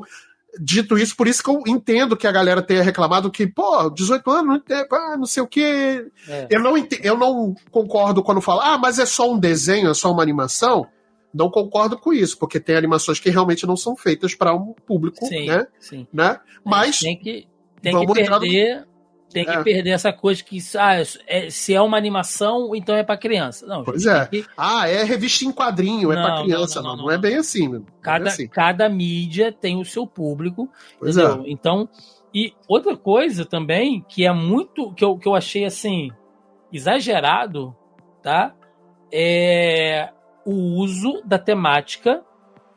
Dito isso, por isso que eu entendo que a galera tenha reclamado que, 18 anos, não sei o quê. Eu não concordo quando fala, mas é só um desenho, é só uma animação. Não concordo com isso, porque tem animações que realmente não são feitas para um público, sim. né? Mas tem que perder essa coisa que se é uma animação, então é para criança. Não, pois é. É revista em quadrinho, é para criança. Não é bem assim, meu. Cada mídia tem o seu público. Pois entendeu? Então, e outra coisa também que é muito que eu achei assim exagerado, tá? É o uso da temática,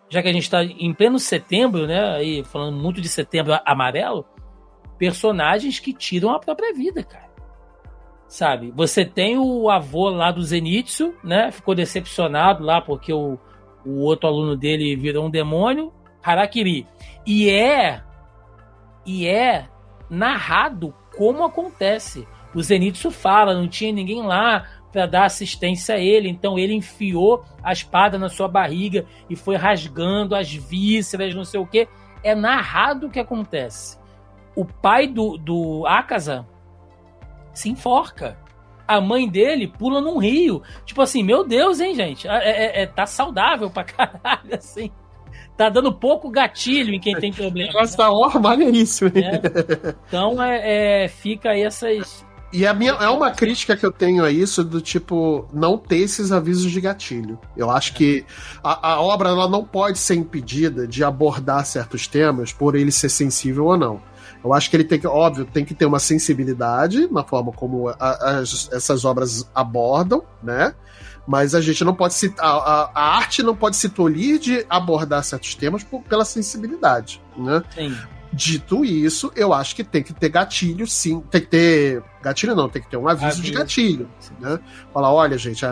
já que a gente está em pleno setembro, né? Aí falando muito de setembro amarelo, personagens que tiram a própria vida, cara. Sabe? Você tem o avô lá do Zenitsu, né? Ficou decepcionado lá porque o outro aluno dele virou um demônio. Harakiri. E é narrado como acontece. O Zenitsu fala, não tinha ninguém lá para dar assistência a ele, então ele enfiou a espada na sua barriga e foi rasgando as vísceras, não sei o que. É narrado o que acontece. O pai do Akaza se enforca. A mãe dele pula num rio. Tipo assim, meu Deus, hein, gente? Tá saudável pra caralho, assim. Tá dando pouco gatilho em quem tem problema. Nossa, tá maneiríssimo. Então, fica aí essas... E é uma crítica que eu tenho a isso, do tipo, não ter esses avisos de gatilho. Eu acho que a obra ela não pode ser impedida de abordar certos temas por ele ser sensível ou não. Eu acho que ele tem que ter uma sensibilidade na forma como essas obras abordam, né? Mas a gente não pode a arte não pode se tolir de abordar certos temas pela sensibilidade, né? Sim. Dito isso, eu acho que tem que ter gatilho, sim. Tem que ter... Gatilho não, tem que ter um aviso de gatilho. Né? Falar, olha, gente,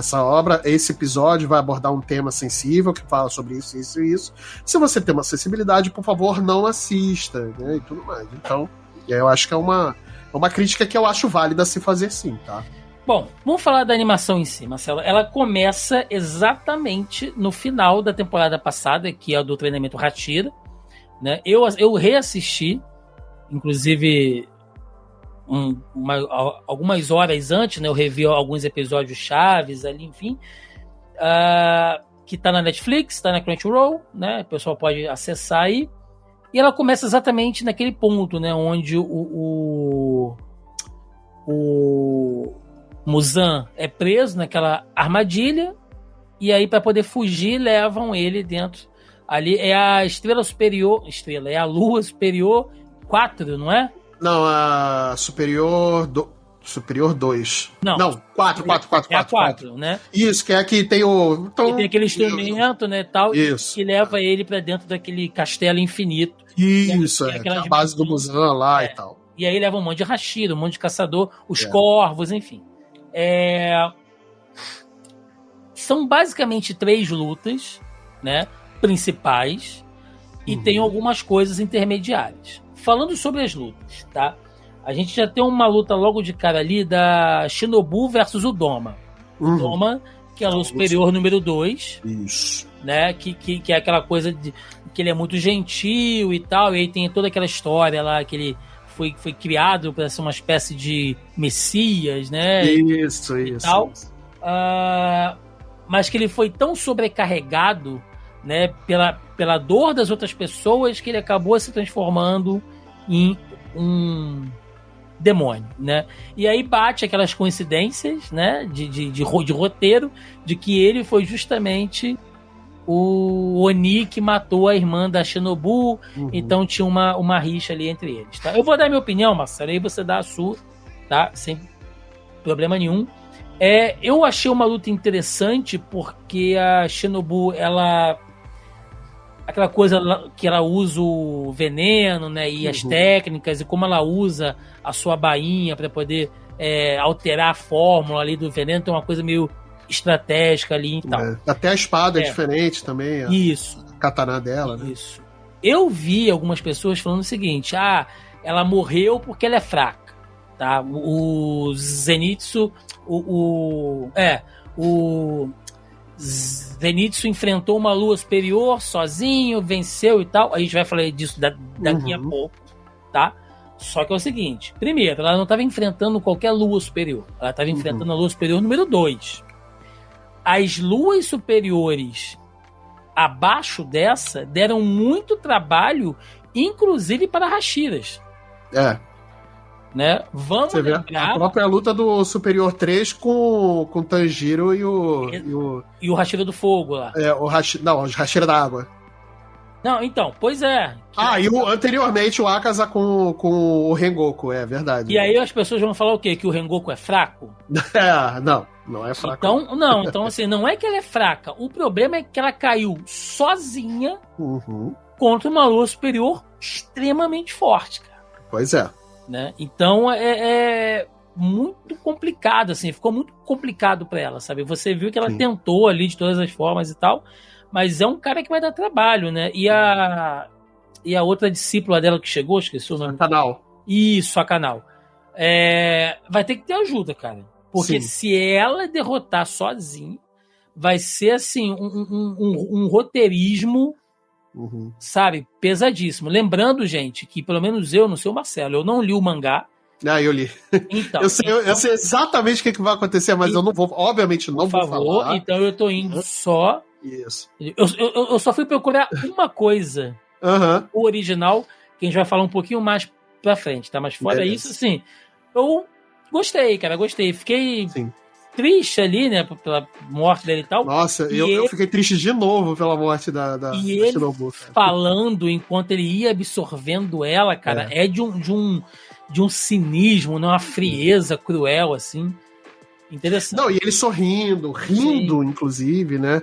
esse episódio vai abordar um tema sensível que fala sobre isso, isso e isso. Se você tem uma sensibilidade, por favor, não assista, né? E tudo mais. Então, eu acho que é uma crítica que eu acho válida se fazer sim, tá? Bom, vamos falar da animação em si, Marcelo. Ela começa exatamente no final da temporada passada, que é a do treinamento Hashira. Né? Eu reassisti, inclusive algumas horas antes, né? Eu revi alguns episódios chaves ali, enfim, que tá na Netflix, tá na Crunchyroll, né? O pessoal pode acessar aí. E ela começa exatamente naquele ponto, né? Onde o Muzan é preso naquela armadilha e aí para poder fugir levam ele dentro. Ali é a é a lua superior 4, não é? Não, a superior 2. Não, 4. É a 4, né? Isso, que é que tem o... Então, e tem aquele instrumento, né, tal, isso, que leva ele pra dentro daquele castelo infinito. Isso, que é a base do Muzan lá e tal. E aí leva um monte de Hashira, um monte de caçador, os corvos, enfim. São basicamente 3 lutas, né, principais, e tem algumas coisas intermediárias. Falando sobre as lutas, tá? A gente já tem uma luta logo de cara ali da Shinobu versus o Doma. O Doma, que é a luz superior número 2. Isso. Né? Que é aquela coisa de que ele é muito gentil e tal, e aí tem toda aquela história lá que ele foi criado para ser uma espécie de messias, né? Isso. Tal. Mas que ele foi tão sobrecarregado, né, pela dor das outras pessoas, que ele acabou se transformando em um demônio, né? E aí bate aquelas coincidências, né, de roteiro, de que ele foi justamente o Oni que matou a irmã da Shinobu, então tinha uma rixa ali entre eles, tá? Eu vou dar minha opinião, Marcelo, aí você dá a sua, tá? Sem problema nenhum. Eu achei uma luta interessante porque a Shinobu, aquela coisa que ela usa o veneno, né, e as técnicas, e como ela usa a sua bainha para poder alterar a fórmula ali do veneno, tem uma coisa meio estratégica ali e tal. Até a espada é diferente também. Isso. A katana dela, né? Isso. Eu vi algumas pessoas falando o seguinte, ela morreu porque ela é fraca, tá? O Zenitsu, o Zenitsu enfrentou uma lua superior sozinho, venceu e tal. A gente vai falar disso daqui a pouco, tá? Só que é o seguinte, primeiro, ela não estava enfrentando qualquer lua superior. Ela estava enfrentando a lua superior número 2. As luas superiores abaixo dessa deram muito trabalho, inclusive para Hashiras. Né? Vamos Você vê lembrar... a própria luta do Superior 3 com o Tanjiro e o Hashira do Fogo lá. O Hashira da Água. Não, então, pois é. E anteriormente o Akaza com o Rengoku, é verdade. E aí as pessoas vão falar o quê? Que o Rengoku é fraco? Não é fraco. Então assim, não é que ela é fraca. O problema é que ela caiu sozinha contra uma lua superior extremamente forte, cara. Pois é. Né? Então é muito complicado, assim, ficou muito complicado pra ela, sabe? Você viu que ela tentou ali de todas as formas e tal, mas é um cara que vai dar trabalho, né? E a outra discípula dela que chegou, esqueci o nome. A Kanao. Isso, a Kanao. Vai ter que ter ajuda, cara. Porque se ela derrotar sozinha, vai ser assim, um roteirismo, sabe, pesadíssimo. Lembrando, gente, que pelo menos eu, não sei o Marcelo, eu não li o mangá. Eu li. Então, eu sei exatamente o que vai acontecer, mas eu não vou, obviamente, não vou falar. Então eu tô indo só. Isso. Eu só fui procurar uma coisa. O original, que a gente vai falar um pouquinho mais pra frente, tá? Mas fora isso, assim, eu gostei, cara, gostei. Fiquei triste ali, né, pela morte dele e tal. Nossa, eu fiquei triste de novo pela morte da E ele Shinobu, falando enquanto ele ia absorvendo ela, cara, é de um cinismo, uma frieza cruel, assim. Interessante. Não, e ele sorrindo, rindo, inclusive, né?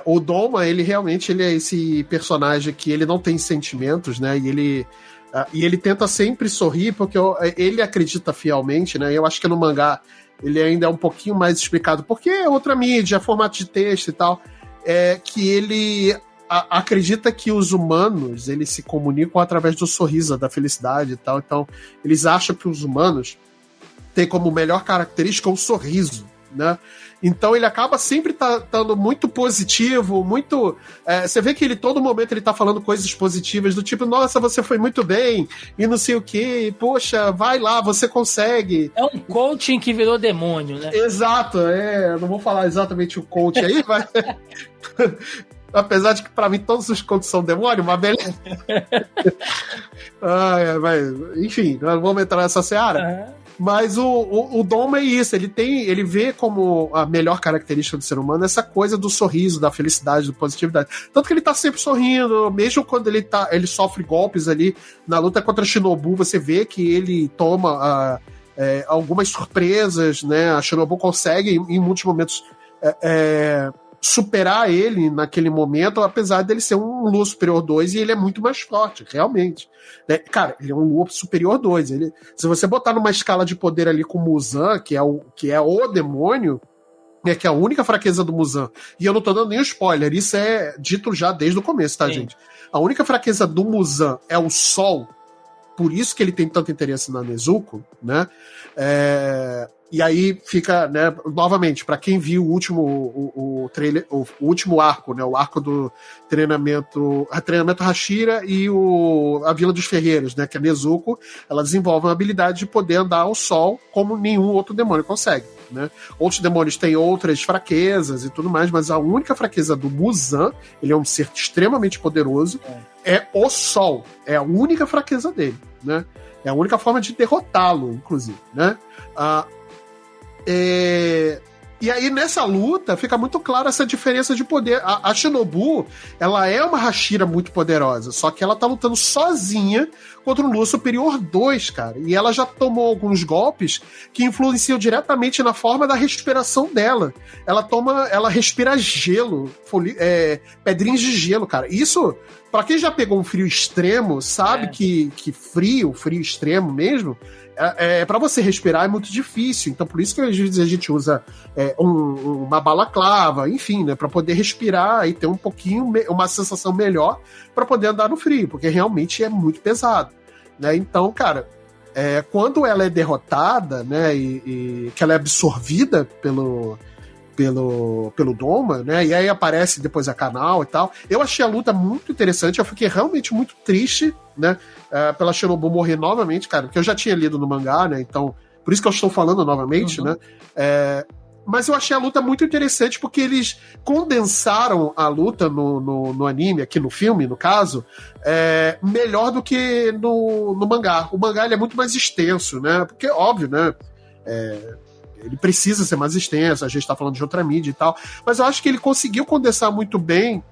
O Doma, ele realmente é esse personagem que ele não tem sentimentos, né? E ele tenta sempre sorrir, porque ele acredita fielmente, né? Eu acho que no mangá ele ainda é um pouquinho mais explicado, porque é outra mídia, formato de texto e tal, que ele acredita que os humanos, eles se comunicam através do sorriso, da felicidade e tal. Então, eles acham que os humanos têm como melhor característica o sorriso, né? Então ele acaba sempre estando muito positivo, muito... você vê que ele, todo momento, ele tá falando coisas positivas, do tipo, nossa, você foi muito bem, e não sei o quê, poxa, vai lá, você consegue. É um coaching que virou demônio, né? Exato, não vou falar exatamente o coach aí, mas... Apesar de que pra mim todos os contos são demônio, mas beleza. Mas, enfim, não vamos entrar nessa seara. Mas o Dom é isso, ele vê como a melhor característica do ser humano essa coisa do sorriso, da felicidade, da positividade. Tanto que ele tá sempre sorrindo, mesmo quando ele sofre golpes ali na luta contra Shinobu, você vê que ele toma algumas surpresas, né? A Shinobu consegue, em muitos momentos, superar ele naquele momento, apesar dele ser um Lua Superior 2 e ele é muito mais forte, realmente. Né? Cara, ele é um Lua Superior 2. Se você botar numa escala de poder ali com o Muzan, que é o demônio, né, que é a única fraqueza do Muzan, e eu não tô dando nenhum spoiler, isso é dito já desde o começo, tá, gente? A única fraqueza do Muzan é o Sol, por isso que ele tem tanto interesse na Nezuko, né? E aí fica, né, novamente, para quem viu o último trailer, o último arco, né, o arco do treinamento Hashira e a Vila dos Ferreiros, né, que a Nezuko, ela desenvolve uma habilidade de poder andar ao sol como nenhum outro demônio consegue, né? Outros demônios têm outras fraquezas e tudo mais, mas a única fraqueza do Muzan, ele é um ser extremamente poderoso, é o sol, é a única fraqueza dele, né? É a única forma de derrotá-lo, inclusive, né? E aí, nessa luta, fica muito clara essa diferença de poder. A Shinobu, ela é uma Hashira muito poderosa, só que ela tá lutando sozinha contra um Lua Superior 2, cara. E ela já tomou alguns golpes que influenciam diretamente na forma da respiração dela. Ela respira gelo, pedrinhas de gelo, cara. Isso, pra quem já pegou um frio extremo, sabe que frio extremo mesmo, para você respirar é muito difícil, então por isso que às vezes a gente usa uma balaclava, enfim, né, para poder respirar e ter um pouquinho, uma sensação melhor para poder andar no frio, porque realmente é muito pesado, né? Então, cara, quando ela é derrotada, né, e que ela é absorvida pelo Doma, né? E aí aparece depois a Kanao e tal. Eu achei a luta muito interessante, eu fiquei realmente muito triste, né? Pela Shinobu morrer novamente, cara, porque eu já tinha lido no mangá, né? Então, por isso que eu estou falando novamente, né? Mas eu achei a luta muito interessante porque eles condensaram a luta no anime, aqui no filme, no caso, melhor do que no mangá. O mangá ele é muito mais extenso, né? Porque, óbvio, né? Ele precisa ser mais extenso, a gente está falando de outra mídia e tal, mas eu acho que ele conseguiu condensar muito bem,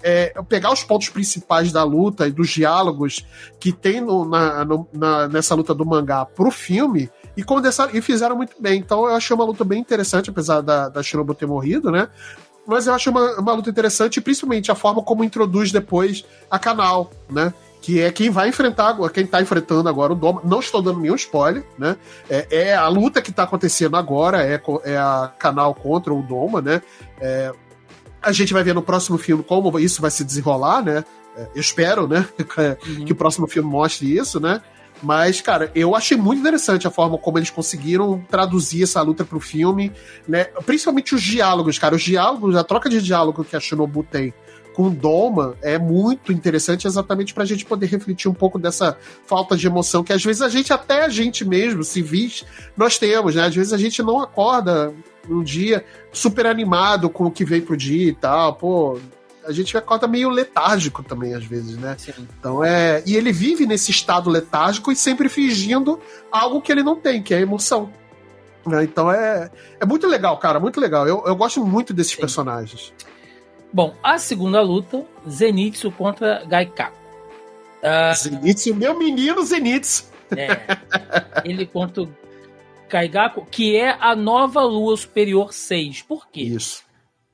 pegar os pontos principais da luta e dos diálogos que tem nessa luta do mangá pro filme e condensaram e fizeram muito bem. Então eu achei uma luta bem interessante, apesar da Shinobu ter morrido, né? Mas eu achei uma luta interessante, principalmente a forma como introduz depois a Kanao, né? Que é quem vai enfrentar, quem tá enfrentando agora o Doma. Não estou dando nenhum spoiler, né? É a luta que tá acontecendo agora, é a Kanao contra o Doma, né? A gente vai ver no próximo filme como isso vai se desenrolar, né? Eu espero, né? Que o próximo filme mostre isso, né? Mas, cara, eu achei muito interessante a forma como eles conseguiram traduzir essa luta pro filme, né? Principalmente os diálogos, cara. Os diálogos, a troca de diálogo que a Shinobu tem com o Doma é muito interessante, exatamente pra gente poder refletir um pouco dessa falta de emoção que às vezes até a gente mesmo, civis, nós temos, né? Às vezes a gente não acorda um dia super animado com o que vem pro dia e tal, pô, a gente acorda meio letárgico também às vezes, né? Sim. Então e ele vive nesse estado letárgico e sempre fingindo algo que ele não tem, que é a emoção. Então é muito legal, cara, muito legal. Eu gosto muito desses personagens. Bom, a segunda luta, Zenitsu contra Gaikaku. Zenitsu, meu menino Zenitsu. Ele contra o Gaikaku, que é a nova Lua Superior 6. Por quê? Isso.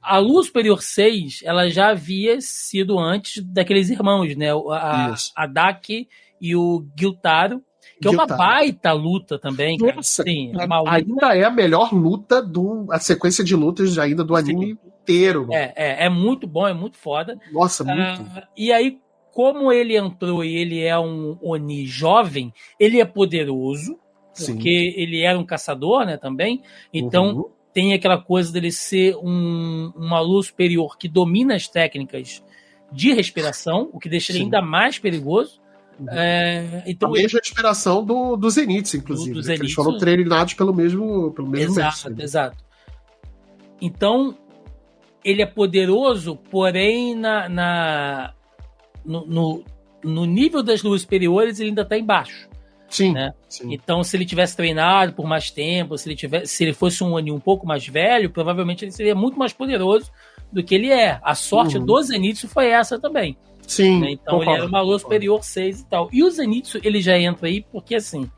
A Lua Superior 6, ela já havia sido antes daqueles irmãos, né? A Daki e o Gyutaro, que é uma baita luta também. Nossa, cara. Sim, ainda é a melhor luta a sequência de lutas ainda do anime inteiro. É muito bom, é muito foda. Nossa, muito. E aí, como ele entrou e ele é um Oni jovem, ele é poderoso, porque ele era um caçador, né, também. Então, tem aquela coisa dele ser uma luz superior que domina as técnicas de respiração, o que deixa ele ainda mais perigoso. Então a mesma respiração do Zenitsu, inclusive. Do Zenitsu. Eles foram treinados pelo mesmo mestre. Exato. Então, ele é poderoso, porém no nível das luzes superiores ele ainda está embaixo. Sim, né? Sim. Então, se ele tivesse treinado por mais tempo, se ele fosse um Oni um pouco mais velho, provavelmente ele seria muito mais poderoso do que ele é. A sorte do Zenitsu foi essa também. Sim. Né? Então, ele era uma lua superior 6 e tal. E o Zenitsu, ele já entra aí porque, assim,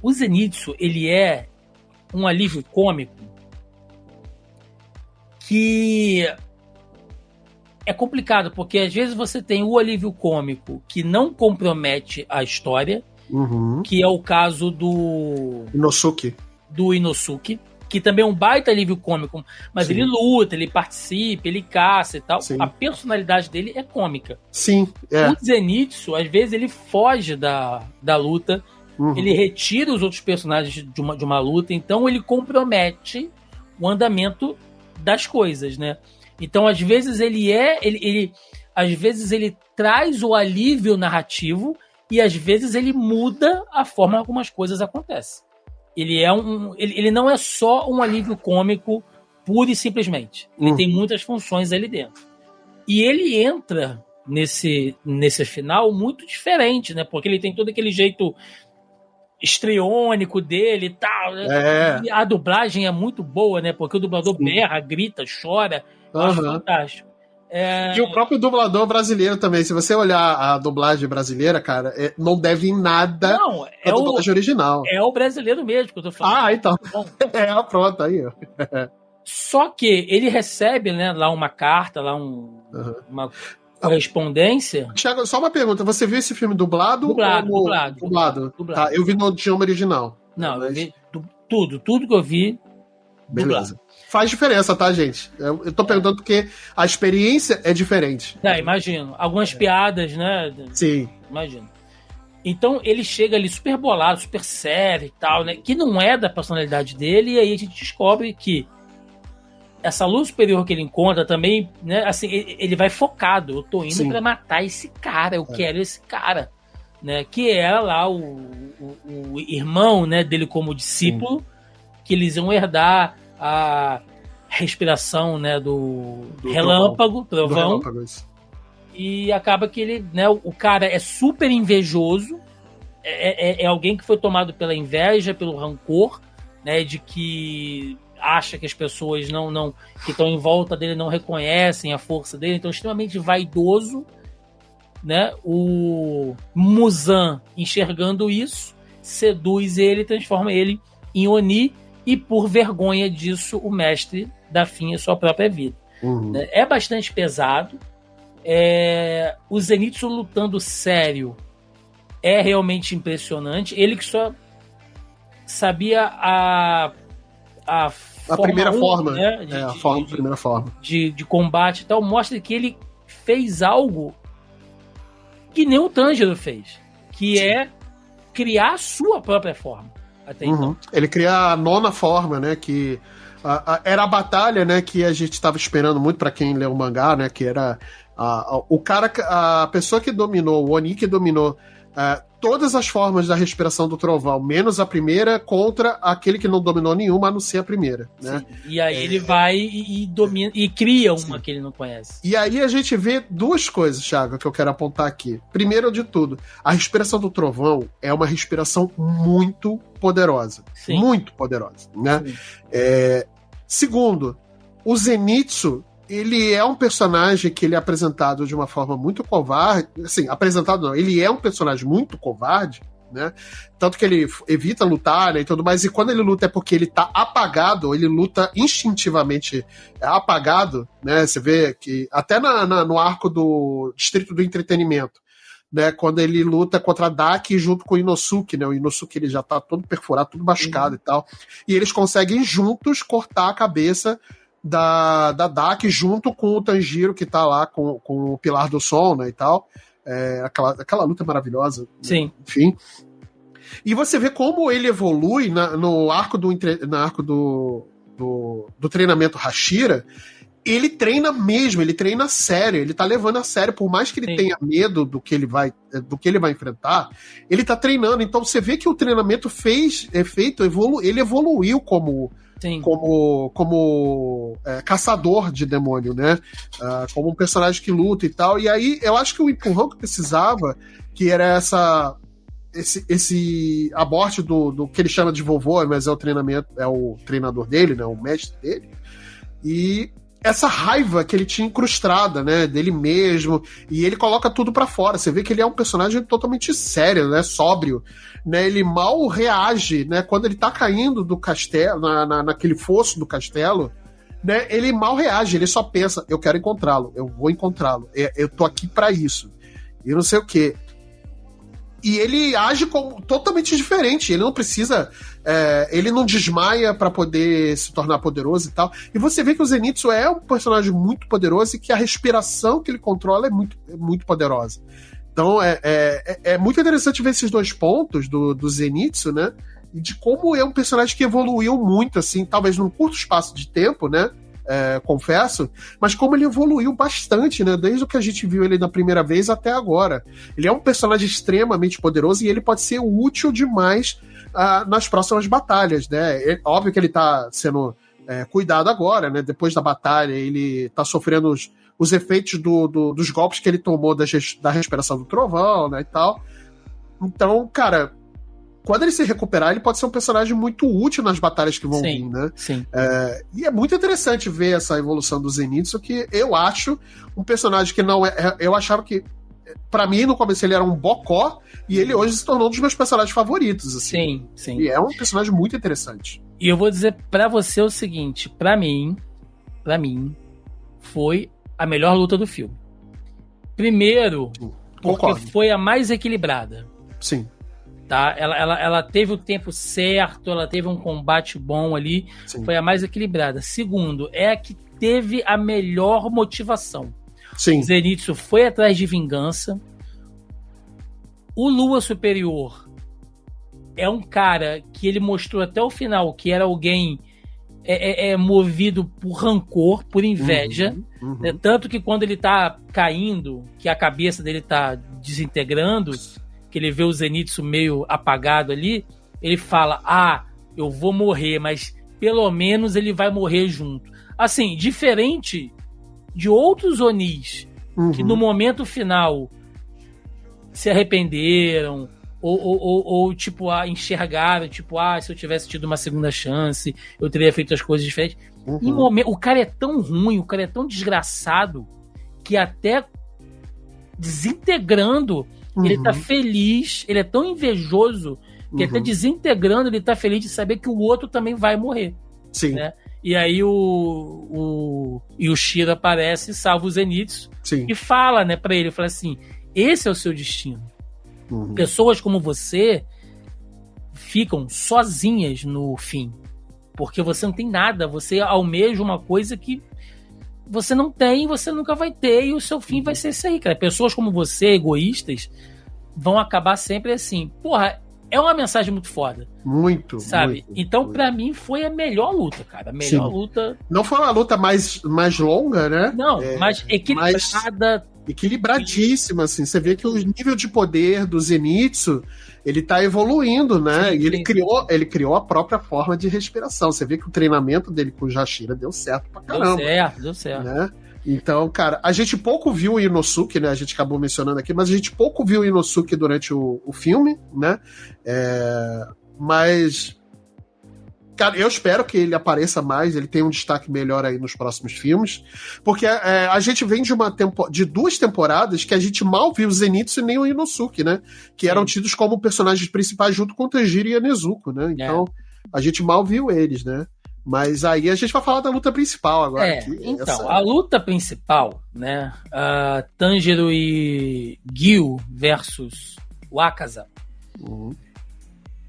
o Zenitsu, ele é um alívio cômico que é complicado, porque às vezes você tem o alívio cômico que não compromete a história, que é o caso do Inosuke, que também é um baita alívio cômico, mas ele luta, ele participa, ele caça e tal. Sim. A personalidade dele é cômica. Sim, O Zenitsu, às vezes, ele foge da luta, ele retira os outros personagens de uma luta, então ele compromete o andamento das coisas, né? Então, às vezes, às vezes ele traz o alívio narrativo e às vezes ele muda a forma como as coisas acontecem. Ele não é só um alívio cômico puro e simplesmente. Ele tem muitas funções ali dentro. E ele entra nesse final muito diferente, né? Porque ele tem todo aquele jeito histriônico dele e tal. E a dublagem é muito boa, né? Porque o dublador berra, grita, chora. Eu acho fantástico. E o próprio dublador brasileiro também. Se você olhar a dublagem brasileira, cara, não deve em nada a dublagem original. É o brasileiro mesmo que eu tô falando. Então. Pronto, aí. Só que ele recebe, né, lá uma carta, lá uma correspondência. Thiago, só uma pergunta. Você viu esse filme dublado? Dublado. Tá, eu vi no idioma original. Não, eu vi tudo que eu vi. Beleza. Faz diferença, tá, gente? Eu tô perguntando porque a experiência é diferente. Imagino. Algumas piadas, né? Sim. Imagino. Então, ele chega ali super bolado, super sério e tal, né? Que não é da personalidade dele, e aí a gente descobre que essa luz superior que ele encontra também, né? Assim, ele vai focado. Eu tô indo para matar esse cara, eu quero esse cara, né? Que era lá o irmão, né, dele como discípulo, que eles iam herdar a respiração, né, do relâmpago, trovão. E acaba que ele, né, o cara é super invejoso, é alguém que foi tomado pela inveja, pelo rancor, né, de que acha que as pessoas que estão em volta dele não reconhecem a força dele, então extremamente vaidoso, né? O Muzan, enxergando isso, seduz ele, transforma ele em Oni, e por vergonha disso o mestre dá fim à sua própria vida. Né? É bastante pesado. O Zenitsu lutando sério é realmente impressionante. Ele que só sabia a primeira forma, né? primeira forma de combate e tal, mostra que ele fez algo que nem o Tanjiro fez, que é criar a sua própria forma. Até então. Ele cria a 9ª forma, né? Que era a batalha, né? Que a gente estava esperando muito para quem leu o mangá, né? Que era a pessoa que dominou, o Oni que dominou todas as formas da respiração do trovão, menos a primeira, contra aquele que não dominou nenhuma, a não ser a primeira, né? E aí ele vai e domina e cria uma que ele não conhece. E aí a gente vê duas coisas, Thiago, que eu quero apontar aqui. Primeiro de tudo, a respiração do trovão é uma respiração muito poderosa. Sim. Muito poderosa, né? Segundo, o Zenitsu, ele é um personagem que ele é apresentado de uma forma muito covarde. Assim, apresentado não, ele é um personagem muito covarde, né? Tanto que ele evita lutar, né, e tudo mais. E quando ele luta é porque ele tá apagado, ele luta instintivamente apagado, né? Você vê que até no arco do Distrito do Entretenimento, né? Quando ele luta contra a Daki junto com o Inosuke, né? O Inosuke ele já tá todo perfurado, tudo machucado e tal. E eles conseguem juntos cortar a cabeça da Daki junto com o Tanjiro, que tá lá com o Pilar do Sol, né, e tal. Aquela luta maravilhosa. Sim. Né? Enfim. E você vê como ele evolui no arco do treinamento Hashira. Ele treina mesmo, ele treina sério, ele tá levando a sério, por mais que ele tenha medo do que ele vai enfrentar, ele tá treinando. Então você vê que o treinamento ele evoluiu como caçador de demônio, né? Como um personagem que luta e tal. E aí eu acho que o empurrão que precisava, que era esse aborte do que ele chama de vovô, mas é o treinador dele, né? O mestre dele. E essa raiva que ele tinha incrustada, né, dele mesmo, e ele coloca tudo pra fora. Você vê que ele é um personagem totalmente sério, né, sóbrio, né, ele mal reage, né, quando ele tá caindo do castelo, naquele fosso do castelo, né, ele mal reage, ele só pensa, eu quero encontrá-lo, eu vou encontrá-lo, eu tô aqui pra isso, e não sei o quê. E ele age totalmente diferente. Ele não precisa. Ele não desmaia para poder se tornar poderoso e tal. E você vê que o Zenitsu é um personagem muito poderoso e que a respiração que ele controla é muito, muito poderosa. Então é muito interessante ver esses dois pontos do Zenitsu, né? E de como é um personagem que evoluiu muito, assim, talvez num curto espaço de tempo, né? Confesso, mas como ele evoluiu bastante, né? Desde o que a gente viu ele na primeira vez até agora. Ele é um personagem extremamente poderoso e ele pode ser útil demais nas próximas batalhas, né? Óbvio que ele tá sendo cuidado agora, né? Depois da batalha, ele tá sofrendo os efeitos dos golpes que ele tomou da respiração do trovão, né? E tal. Então, cara, quando ele se recuperar, ele pode ser um personagem muito útil nas batalhas que vão vir, né? Sim. E é muito interessante ver essa evolução do Zenitsu, que eu acho um personagem que não é... Eu achava que, pra mim, no começo ele era um bocó, e ele hoje se tornou um dos meus personagens favoritos, assim. Sim. E é um personagem muito interessante. E eu vou dizer pra você o seguinte, pra mim, foi a melhor luta do filme. Primeiro, porque foi a mais equilibrada. Sim. Tá? Ela teve o tempo certo, ela teve um combate bom ali, sim, foi a mais equilibrada. Segundo, é a que teve a melhor motivação. Sim. Zenitsu foi atrás de vingança. O Lua Superior é um cara que ele mostrou até o final que era alguém é movido por rancor, por inveja, né? Tanto que quando ele tá caindo, que a cabeça dele tá desintegrando, que ele vê o Zenitsu meio apagado ali, ele fala, eu vou morrer, mas pelo menos ele vai morrer junto. Assim, diferente de outros Onis, que no momento final se arrependeram, ou tipo, enxergaram, tipo, se eu tivesse tido uma segunda chance, eu teria feito as coisas diferentes. O cara é tão ruim, o cara é tão desgraçado, que até desintegrando, ele tá feliz, ele é tão invejoso, que até desintegrando, ele tá feliz de saber que o outro também vai morrer. Sim. Né? E aí o Shira aparece e salva o Zenitsu. Sim. E fala, né, pra ele, fala assim, esse é o seu destino. Pessoas como você ficam sozinhas no fim, porque você não tem nada, você almeja uma coisa que você não tem, você nunca vai ter, e o seu fim vai ser isso aí, cara. Pessoas como você, egoístas, vão acabar sempre assim. Porra, é uma mensagem muito foda. Muito, sabe? Muito, então, muito. Pra mim, foi a melhor luta, cara. A melhor luta. Não foi uma luta mais longa, né? Não, mas equilibrada. Equilibradíssima, assim. Você vê que o nível de poder do Zenitsu, ele tá evoluindo, né? Sim, e ele criou a própria forma de respiração. Você vê que o treinamento dele com o Hashira deu certo pra caramba. Deu certo. Né? Então, cara, a gente pouco viu o Inosuke, né? A gente acabou mencionando aqui, mas a gente pouco viu o Inosuke durante o filme, né? Mas, cara, eu espero que ele apareça mais, ele tenha um destaque melhor aí nos próximos filmes, porque a gente vem de 2 temporadas que a gente mal viu o Zenitsu e nem o Inosuke, né? Que eram tidos como personagens principais junto com o Tanjiro e a Nezuko, né? Então, a gente mal viu eles, né? Mas aí a gente vai falar da luta principal agora. Então, a luta principal, né? Tanjiro e Gyu versus Wakaza,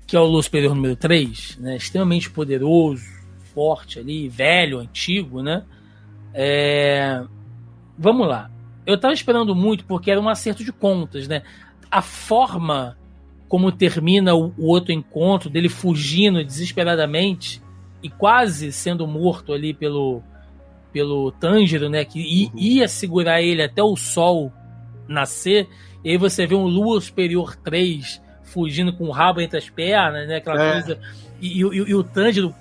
que é o Lua Superior número 3, né? Extremamente poderoso, forte ali, velho, antigo, né? Vamos lá. Eu tava esperando muito porque era um acerto de contas, né? A forma como termina o outro encontro, dele fugindo desesperadamente e quase sendo morto ali pelo Tanjiro, né, que ia segurar ele até o sol nascer, e aí você vê um Lua Superior 3 fugindo com o rabo entre as pernas, né, aquela coisa, e o Tanjiro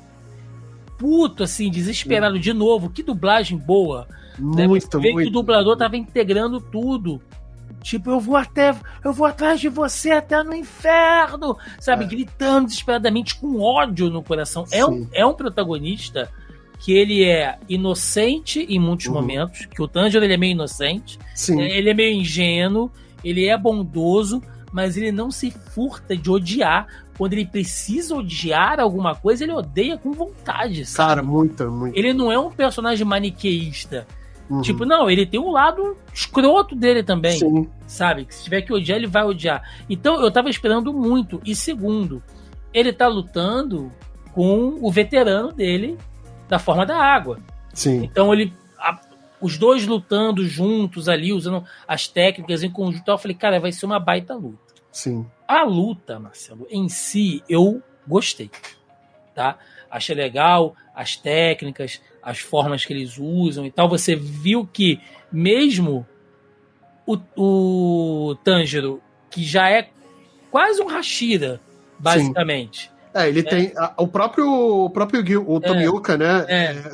puto, assim, desesperado de novo. Que dublagem boa. Muito, né? Vê muito. que o dublador tava integrando tudo. Tipo, eu vou atrás de você até no inferno, sabe? Gritando desesperadamente com ódio no coração. É um protagonista que ele é inocente em muitos momentos, que o Tanjiro ele é meio inocente, ele é meio ingênuo, ele é bondoso, mas ele não se furta de odiar. Quando ele precisa odiar alguma coisa, ele odeia com vontade, sabe? Cara, muito. Ele não é um personagem maniqueísta. Tipo, não, ele tem um lado escroto dele também, sabe? Que se tiver que odiar, ele vai odiar. Então, eu tava esperando muito. E segundo, ele tá lutando com o veterano dele da forma da água. Sim. Então, os dois lutando juntos ali, usando as técnicas em conjunto, eu falei, cara, vai ser uma baita luta. Sim. A luta, Marcelo, em si, eu gostei, tá? Achei legal as técnicas, as formas que eles usam e tal. Você viu que mesmo o Tanjiro, que já é quase um Hashira, basicamente. Ele tem o próprio Gil, o Tomioka, né?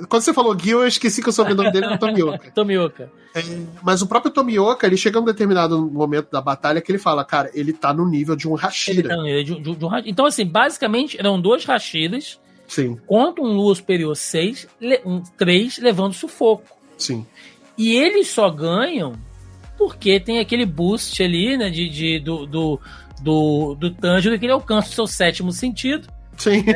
Quando você falou Gil, eu esqueci que o sobrenome dele era Tomioka. Tomioka. Mas o próprio Tomioka, ele chega a um determinado momento da batalha que ele fala, cara, ele tá no nível de um Hashira. Então, assim, basicamente, eram 2 Hashiras contra um Lua Superior 3 levando sufoco. Sim. E eles só ganham porque tem aquele boost ali, né, do Tanjiro, que ele alcança o seu 7º sentido. Sim. Né,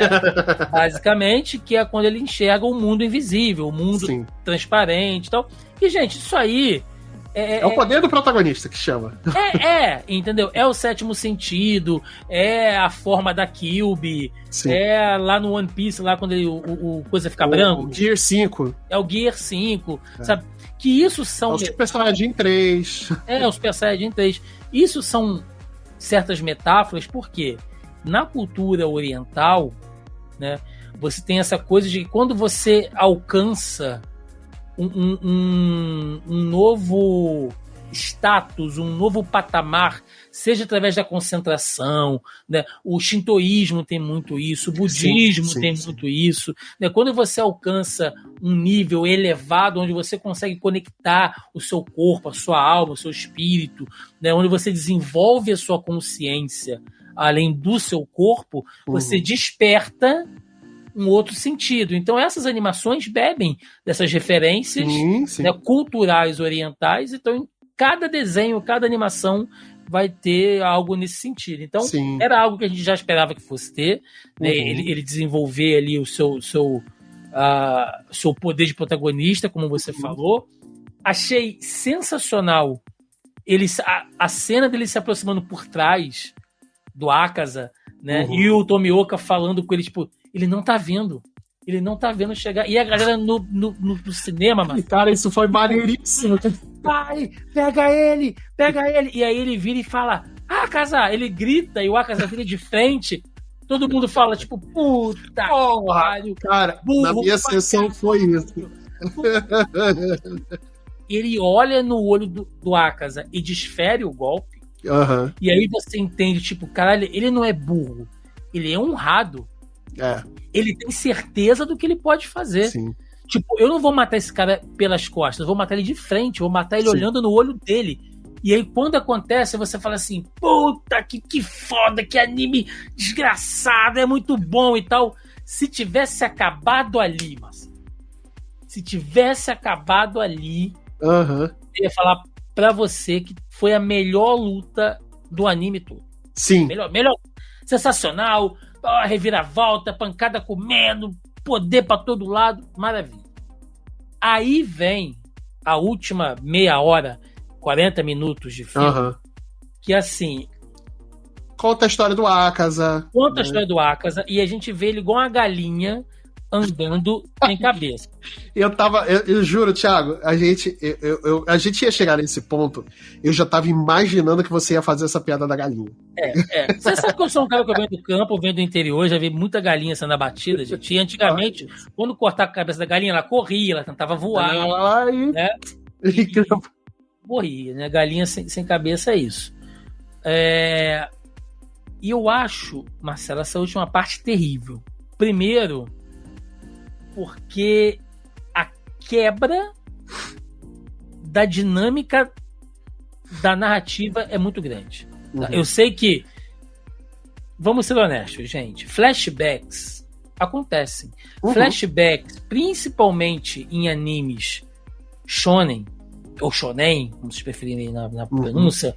basicamente, que é quando ele enxerga o mundo invisível, o mundo transparente e tal. E, gente, isso aí... É o poder do protagonista que chama. Entendeu? É o 7º sentido, é a forma da Kyuubi, é lá no One Piece, lá quando o coisa fica branco. O Gear 5. É o Gear 5, sabe? Que isso são... É o Super Saiyajin 3. É o Super Saiyajin 3. Isso são certas metáforas, porque na cultura oriental, né, Você tem essa coisa de que quando você alcança um novo status, um novo patamar, seja através da concentração, né? O shintoísmo tem muito isso, o budismo tem muito isso, né? Quando você alcança um nível elevado, onde você consegue conectar o seu corpo, a sua alma, o seu espírito, né? Onde você desenvolve a sua consciência além do seu corpo, você desperta um outro sentido. Então essas animações bebem dessas referências né, culturais orientais. Então em cada desenho, cada animação vai ter algo nesse sentido. Então era algo que a gente já esperava que fosse ter, né? Ele desenvolver ali o seu poder de protagonista, como você falou. Achei sensacional a cena dele se aproximando por trás do Akaza, né? E o Tomioka falando com ele, tipo, ele não tá vendo chegar. E a galera no cinema, mano. Cara, isso foi maneiríssimo. Pai, pega ele. E aí ele vira e fala, Akaza! Ele grita e o Akaza vira de frente. Todo mundo fala, tipo, puta caralho. Cara, na minha sessão foi isso. Ele olha no olho do Akaza e desfere o golpe. E aí você entende, tipo, caralho, ele não é burro. Ele é honrado. Ele tem certeza do que ele pode fazer. Tipo, eu não vou matar esse cara pelas costas, eu vou matar ele de frente, eu vou matar ele olhando no olho dele. E aí, quando acontece, você fala assim, puta, que foda, que anime desgraçado, é muito bom e tal. Se tivesse acabado ali, eu ia falar pra você que foi a melhor luta do anime todo. Melhor. Sensacional, reviravolta, pancada comendo, poder pra todo lado, maravilha. Aí vem a última meia hora, 40 minutos de filme, que assim... Conta a história do Akaza. A história do Akaza, e a gente vê ele igual uma galinha andando sem cabeça. Eu juro, Thiago, a gente ia chegar nesse ponto, eu já tava imaginando que você ia fazer essa piada da galinha. Você sabe que eu sou um cara que eu venho do campo, eu venho do interior, já vi muita galinha sendo abatida, gente. E antigamente, quando cortava a cabeça da galinha, ela corria, ela tentava voar, né? E morria, né? Galinha sem cabeça é isso. E eu acho, Marcelo, essa última parte terrível. Primeiro, porque a quebra da dinâmica da narrativa é muito grande. Tá? Eu sei que, vamos ser honestos, gente, flashbacks acontecem. Flashbacks, principalmente em animes shonen, ou shonen, como vocês preferirem na pronúncia,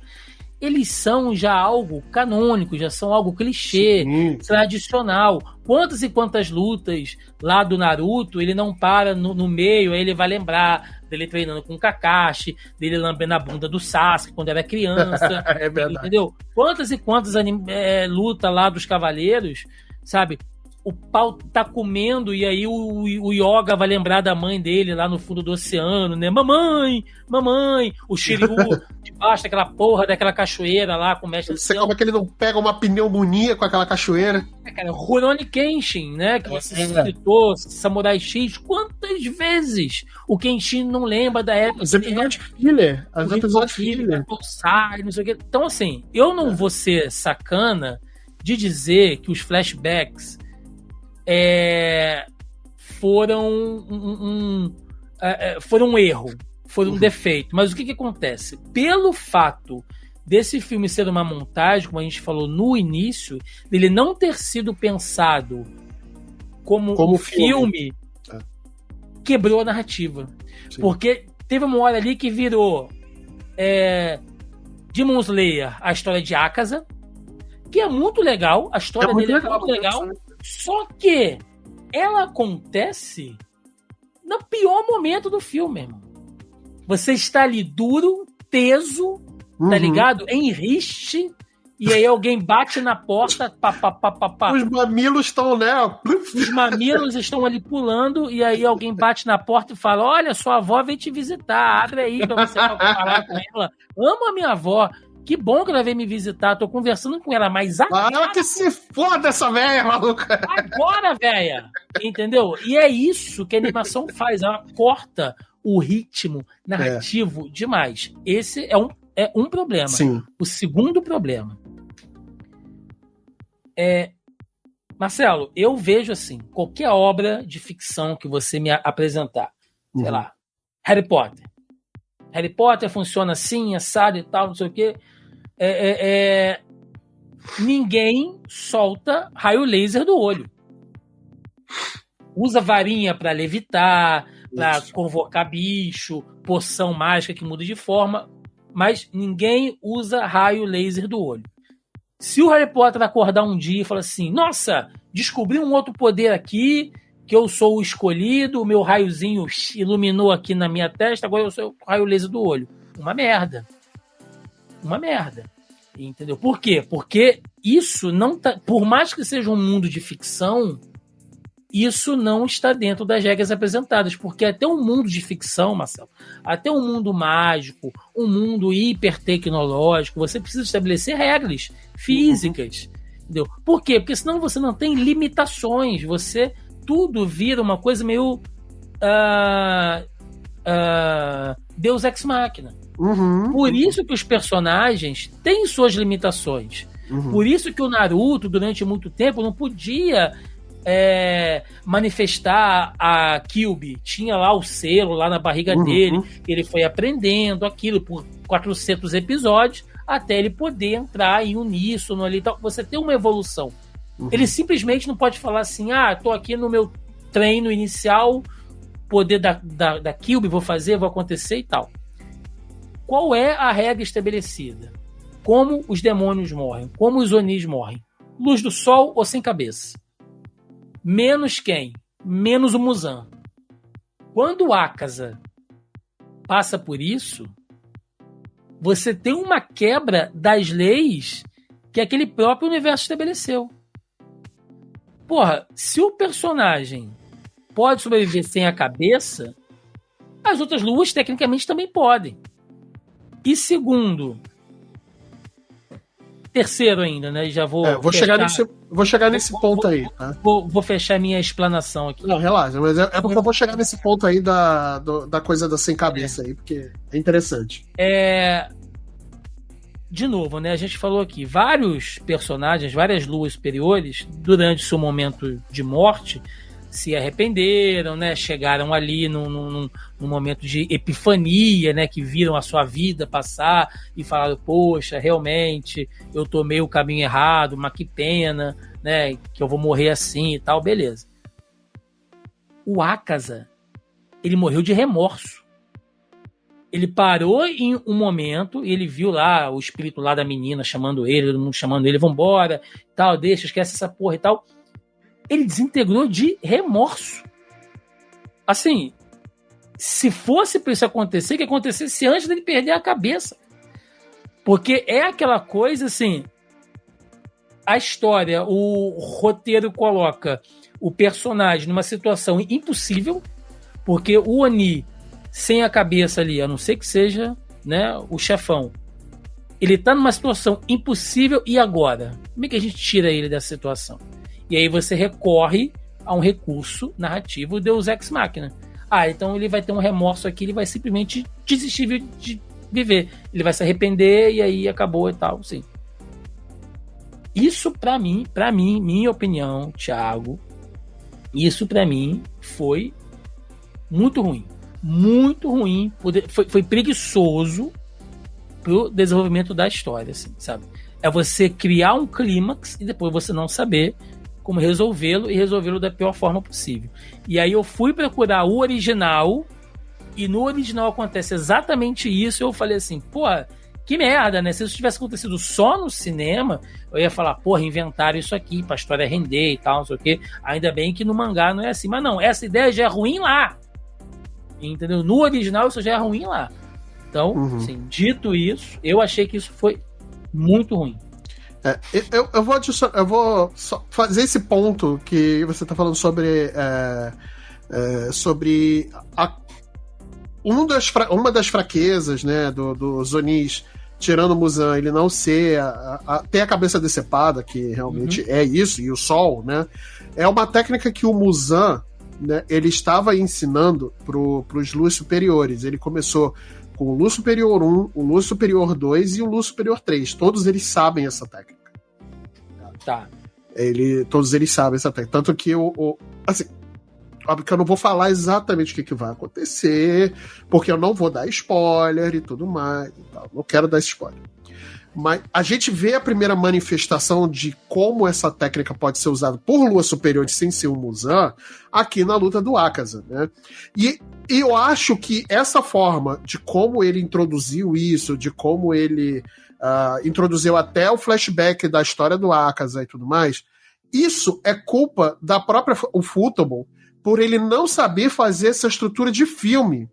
eles são já algo canônico, já são algo clichê, tradicional. Quantas e quantas lutas lá do Naruto, ele não para no meio, aí ele vai lembrar dele treinando com o Kakashi, dele lambendo a bunda do Sasuke quando era criança. É verdade. Entendeu? Quantas e quantas lutas lá dos cavaleiros, sabe? O pau tá comendo e aí o Yoga vai lembrar da mãe dele lá no fundo do oceano, né? Mamãe! O Shiryu debaixo daquela porra daquela cachoeira lá com o mestre. Você como é que ele não pega uma pneumonia com aquela cachoeira? Cara, Rurouni Kenshin, né? Que você citou, Samurai X. Quantas vezes o Kenshin não lembra da época? Os episódios filler. As episódios filler. Não sei o quê. Então, assim, eu não vou ser sacana de dizer que os flashbacks foram um erro, foram um defeito. Mas o que acontece? Pelo fato desse filme ser uma montagem, como a gente falou no início, dele não ter sido pensado como um filme, quebrou a narrativa. Sim. Porque teve uma hora ali que virou Demon Slayer, a história de Akaza, que é muito legal, a história dele é muito legal. Só que ela acontece no pior momento do filme, irmão. Você está ali duro, teso, tá ligado? Em riste, e aí alguém bate na porta, pá. Os mamilos estão, né? Os mamilos estão ali pulando, e aí alguém bate na porta e fala, olha, sua avó veio te visitar, abre aí pra você falar com ela. Amo a minha avó. Que bom que ela veio me visitar. Tô conversando com ela, mas Ah, que se foda essa velha, maluca! agora, velha! Entendeu? E é isso que a animação faz. Ela corta o ritmo narrativo demais. Esse é um problema. Sim. O segundo problema é... Marcelo, eu vejo assim, qualquer obra de ficção que você me apresentar, sei lá, Harry Potter. Harry Potter funciona assim, assado e tal, não sei o quê. Ninguém solta raio laser do olho. Usa varinha para levitar, para convocar bicho, poção mágica que muda de forma, mas ninguém usa raio laser do olho. Se o Harry Potter acordar um dia e falar assim, nossa, descobri um outro poder aqui, que eu sou o escolhido, o meu raiozinho iluminou aqui na minha testa, agora eu sou o raio laser do olho. Uma merda. Entendeu? Por quê? Porque isso não tá... Por mais que seja um mundo de ficção, isso não está dentro das regras apresentadas. Porque até um mundo de ficção, Marcelo, até um mundo mágico, um mundo hipertecnológico, você precisa estabelecer regras físicas. Entendeu? Por quê? Porque senão você não tem limitações. Tudo vira uma coisa meio Deus Ex Machina. Por isso que os personagens têm suas limitações. Por isso que o Naruto, durante muito tempo, não podia manifestar a Kyuubi. Tinha lá o selo lá na barriga dele. Ele foi aprendendo aquilo por 400 episódios até ele poder entrar em uníssono ali e tal. Você tem uma evolução. Ele simplesmente não pode falar assim, tô aqui no meu treino inicial, poder da Kyuubi, vou acontecer e tal. Qual é a regra estabelecida? Como os demônios morrem? Como os Onis morrem? Luz do sol ou sem cabeça? Menos quem? Menos o Muzan. Quando o Akaza passa por isso, você tem uma quebra das leis que aquele próprio universo estabeleceu. Porra, se o personagem pode sobreviver sem a cabeça, as outras luas tecnicamente também podem. E terceiro ainda, né? Já vou. Vou chegar nesse ponto aí. Tá? Vou fechar minha explanação aqui. Não, relaxa, mas é porque eu vou chegar nesse ponto aí da coisa da sem cabeça aí, porque é interessante. De novo, né? A gente falou aqui, vários personagens, várias luas superiores, durante seu momento de morte, se arrependeram, né? Chegaram ali num momento de epifania, né? Que viram a sua vida passar e falaram, poxa, realmente, eu tomei o caminho errado, mas que pena, né? Que eu vou morrer assim e tal, beleza. O Akaza, ele morreu de remorso. Ele parou em um momento e ele viu lá o espírito lá da menina chamando ele, todo mundo chamando ele, vambora, tal, deixa, esquece essa porra e tal. Ele desintegrou de remorso. Assim, se fosse para isso acontecer, que acontecesse antes dele perder a cabeça. Porque é aquela coisa assim, a história, o roteiro coloca o personagem numa situação impossível, porque o Oni sem a cabeça ali, a não ser que seja, né, o chefão, ele tá numa situação impossível, e agora? Como é que a gente tira ele dessa situação? E aí você recorre a um recurso narrativo Deus Ex Machina. Então ele vai ter um remorso aqui, ele vai simplesmente desistir de viver. Ele vai se arrepender e aí acabou e tal, sim. Isso pra mim, minha opinião, Thiago, isso pra mim foi muito ruim. Muito ruim. Foi preguiçoso pro desenvolvimento da história, assim, sabe? É você criar um clímax e depois você não saber como resolvê-lo e resolvê-lo da pior forma possível. E aí eu fui procurar o original e no original acontece exatamente isso. E eu falei assim, porra, que merda, né? Se isso tivesse acontecido só no cinema, eu ia falar, porra, inventaram isso aqui pra história render e tal, não sei o quê. Ainda bem que no mangá não é assim. Mas não, essa ideia já é ruim lá. Entendeu? No original isso já é ruim lá. Então, assim, dito isso, eu achei que isso foi muito ruim. Eu vou só fazer esse ponto que você está falando sobre uma das fraquezas, né, dos Onis tirando o Muzan, ele não ser ter a cabeça decepada, que realmente é isso, e o sol, né? É uma técnica que o Muzan, né, ele estava ensinando para os Lus superiores. Ele começou com o Lu Superior 1, o Lu Superior 2 e o Lu Superior 3. Todos eles sabem essa técnica. Tá. Todos eles sabem essa técnica. Tanto que assim, óbvio que eu não vou falar exatamente o que vai acontecer, porque eu não vou dar spoiler e tudo mais. E tal. Não quero dar spoiler. Mas a gente vê a primeira manifestação de como essa técnica pode ser usada por luas superiores sem ser um Muzan aqui na luta do Akaza, né? E eu acho que essa forma de como ele introduziu isso, de como ele introduziu até o flashback da história do Akaza e tudo mais, isso é culpa da própria Ufotable por ele não saber fazer essa estrutura de filme,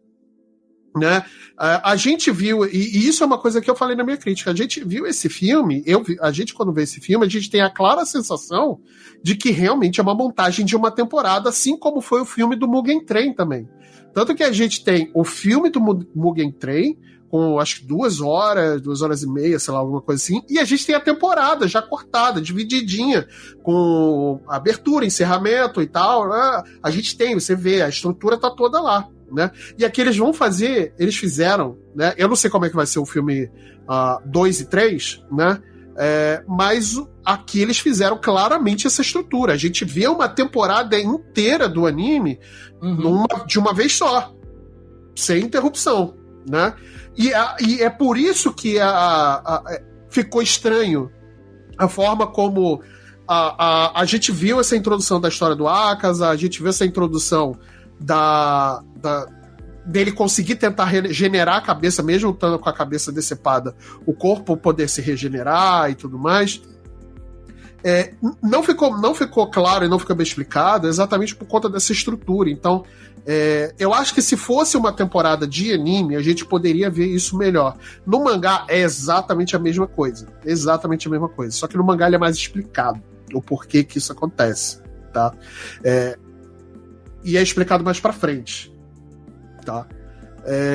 né? A gente viu, e isso é uma coisa que eu falei na minha crítica, a gente viu esse filme, a gente quando vê esse filme, a gente tem a clara sensação de que realmente é uma montagem de uma temporada, assim como foi o filme do Mugen Train também. Tanto que a gente tem o filme do Mugen Train, com acho que 2 horas e meia, sei lá, alguma coisa assim, e a gente tem a temporada já cortada, divididinha, com abertura, encerramento e tal, né? A gente tem, você vê, a estrutura tá toda lá, né? E aqui eles fizeram, né? Eu não sei como é que vai ser o filme 2 e 3, né? Mas aqui eles fizeram claramente essa estrutura. A gente vê uma temporada inteira do anime de uma vez só, sem interrupção, né? E é por isso que ficou estranho a forma como a gente viu essa introdução da história do Akaza, a gente viu essa introdução dele conseguir tentar regenerar a cabeça, mesmo estando com a cabeça decepada, o corpo poder se regenerar e tudo mais. Não ficou claro e não ficou bem explicado exatamente por conta dessa estrutura. Então, eu acho que se fosse uma temporada de anime, a gente poderia ver isso melhor. No mangá é exatamente a mesma coisa. Exatamente a mesma coisa. Só que no mangá ele é mais explicado o porquê que isso acontece, tá? E é explicado mais pra frente, tá?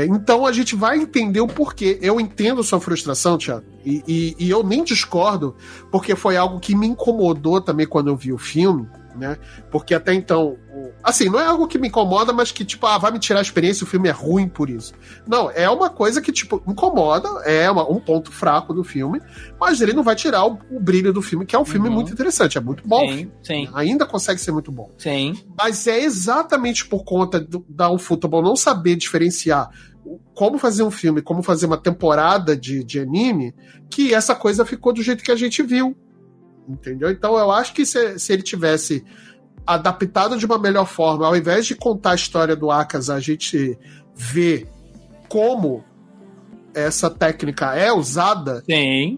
Então a gente vai entender o porquê. Eu entendo sua frustração, Thiago, e eu nem discordo, porque foi algo que me incomodou também quando eu vi o filme, né? Porque até então, assim, não é algo que me incomoda, mas que, tipo, vai me tirar a experiência, o filme é ruim por isso. Não, é uma coisa que, tipo, incomoda, um ponto fraco do filme, mas ele não vai tirar o brilho do filme, que é um filme muito interessante, é muito bom. Sim. Ainda consegue ser muito bom. Sim. Mas é exatamente por conta da Ufotable não saber diferenciar como fazer um filme, como fazer uma temporada de anime, que essa coisa ficou do jeito que a gente viu. Entendeu? Então eu acho que se ele tivesse adaptado de uma melhor forma, ao invés de contar a história do Akaza, a gente vê como essa técnica é usada. Sim.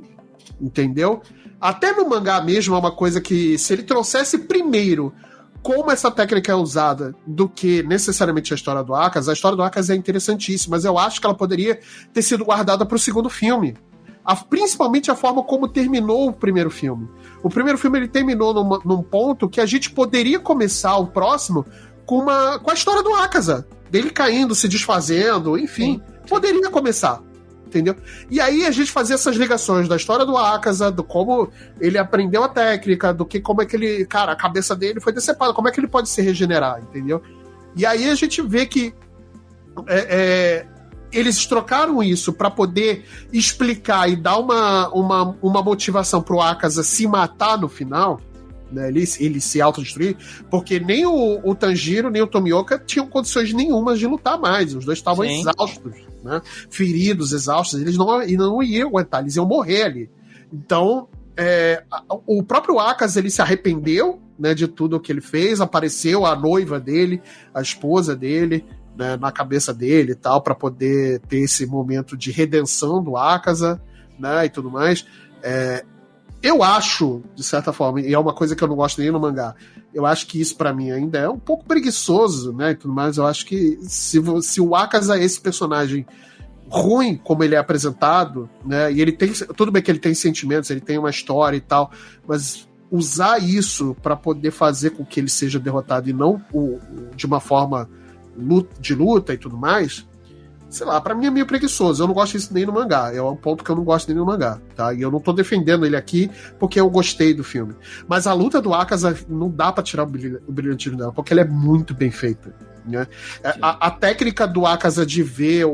Entendeu? Até no mangá mesmo é uma coisa que, se ele trouxesse primeiro como essa técnica é usada do que necessariamente a história do Akaza é interessantíssima, mas eu acho que ela poderia ter sido guardada para o segundo filme. Principalmente a forma como terminou o primeiro filme. O primeiro filme ele terminou num ponto que a gente poderia começar o próximo com a história do Akaza, dele caindo, se desfazendo, enfim. Sim. Poderia começar, entendeu? E aí a gente fazia essas ligações da história do Akaza, do como ele aprendeu a técnica, como é que ele... Cara, a cabeça dele foi decepada, como é que ele pode se regenerar, entendeu? E aí a gente vê que eles trocaram isso para poder explicar e dar uma motivação pro Akaza se matar no final, né? Ele se autodestruir, porque nem o Tanjiro nem o Tomioka tinham condições nenhumas de lutar mais. Os dois estavam exaustos, né? Feridos, exaustos. Eles não iam aguentar, eles iam morrer ali. Então, o próprio Akaza, ele se arrependeu, né, de tudo o que ele fez. Apareceu a noiva dele, a esposa dele, né, na cabeça dele e tal, para poder ter esse momento de redenção do Akaza, né, e tudo mais. Eu acho, de certa forma, e é uma coisa que eu não gosto nem no mangá, eu acho que isso para mim ainda é um pouco preguiçoso, né, e tudo mais. Eu acho que se o Akaza é esse personagem ruim como ele é apresentado, né, e ele tem, tudo bem que ele tem sentimentos, ele tem uma história e tal, mas usar isso para poder fazer com que ele seja derrotado e não de uma forma de luta e tudo mais, sei lá, pra mim é meio preguiçoso. Eu não gosto disso nem no mangá. É um ponto que eu não gosto nem no mangá, tá? E eu não tô defendendo ele aqui porque eu gostei do filme. Mas a luta do Akaza não dá pra tirar o brilhantismo dela, porque ela é muito bem feita, né? A técnica do Akaza de ver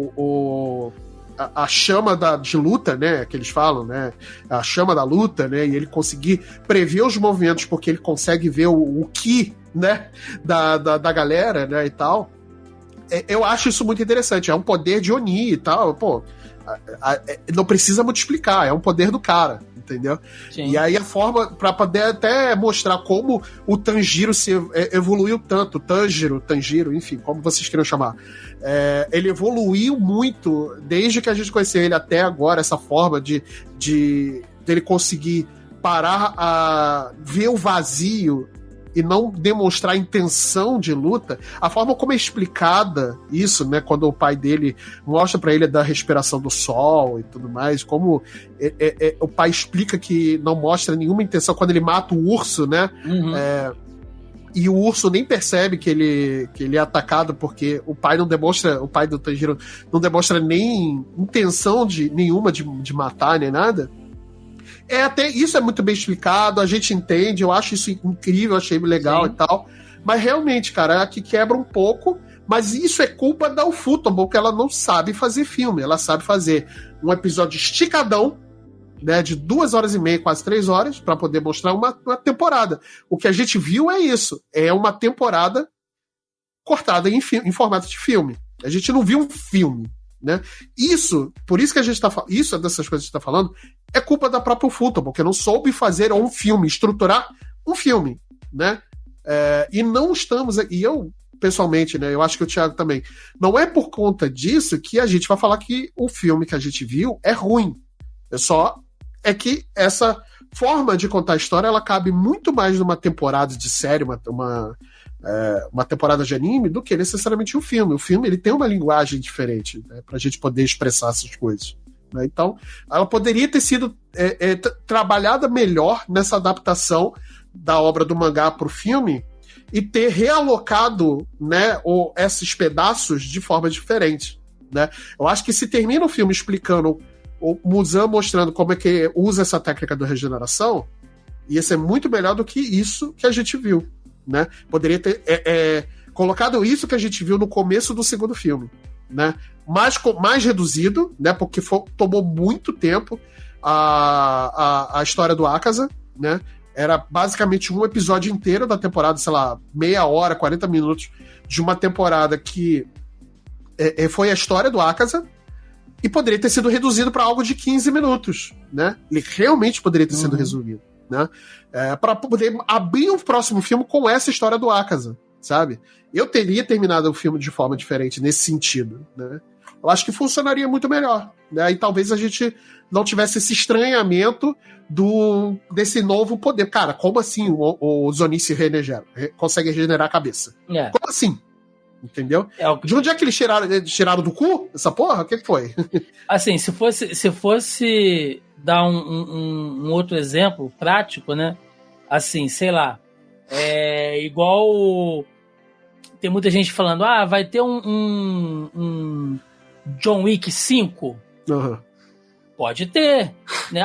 a chama de luta, né, que eles falam, né, a chama da luta, né, e ele conseguir prever os movimentos porque ele consegue ver o ki, né, da galera, né, e tal. Eu acho isso muito interessante. É um poder de Oni e tal, pô, não precisa muito explicar, é um poder do cara, entendeu? Sim. E aí a forma, pra poder até mostrar como o Tanjiro se evoluiu tanto, Tanjiro, enfim, como vocês queiram chamar, ele evoluiu muito desde que a gente conheceu ele até agora, essa forma dele conseguir parar a ver o vazio e não demonstrar intenção de luta. A forma como é explicada isso, né, quando o pai dele mostra pra ele da respiração do sol e tudo mais, como o pai explica que não mostra nenhuma intenção quando ele mata o urso, né, e o urso nem percebe que ele é atacado porque o pai do Tanjiro não demonstra nem intenção nenhuma de matar, nem nada. Até isso é muito bem explicado, a gente entende, eu acho isso incrível, achei legal. Sim. E tal. Mas realmente, cara, aqui quebra um pouco, mas isso é culpa da Ufotable, que ela não sabe fazer filme, ela sabe fazer um episódio esticadão, né, de 2h30, quase 3 horas, para poder mostrar uma temporada. O que a gente viu é isso, é uma temporada cortada em formato de filme. A gente não viu um filme. Né? Por isso que a gente tá falando, isso dessas coisas que a gente tá falando, é culpa da própria Ufotable, porque não soube fazer um filme, estruturar um filme, né? E não estamos, e eu, pessoalmente, né, eu acho que o Thiago também, não é por conta disso que a gente vai falar que o filme que a gente viu é ruim. É que essa forma de contar a história, ela cabe muito mais numa temporada de série, uma temporada de anime, do que necessariamente um filme. O filme, ele tem uma linguagem diferente, né, pra gente poder expressar essas coisas, né? Então, ela poderia ter sido trabalhada melhor nessa adaptação da obra do mangá pro filme e ter realocado, né, esses pedaços de forma diferente, né? Eu acho que se termina o filme explicando o Muzan mostrando como é que usa essa técnica da regeneração, ia ser muito melhor do que isso que a gente viu, né? Poderia ter colocado isso que a gente viu no começo do segundo filme, né? Mais reduzido, né? Porque tomou muito tempo a história do Akaza, né? Era basicamente um episódio inteiro da temporada, sei lá, meia hora, 40 minutos de uma temporada que foi a história do Akaza, e poderia ter sido reduzido para algo de 15 minutos, né? Ele realmente poderia ter sido resumido, né? Para poder abrir um próximo filme com essa história do Akaza, sabe? Eu teria terminado o filme de forma diferente nesse sentido, né? Eu acho que funcionaria muito melhor, né? E talvez a gente não tivesse esse estranhamento desse novo poder. Cara, como assim o Zonin se consegue regenerar a cabeça? Como assim? Entendeu? De onde é que eles tiraram do cu essa porra? O que foi? Assim, se fosse dar um outro exemplo prático, né? Assim, sei lá, igual tem muita gente falando, vai ter um John Wick 5. Uhum. Pode ter, né?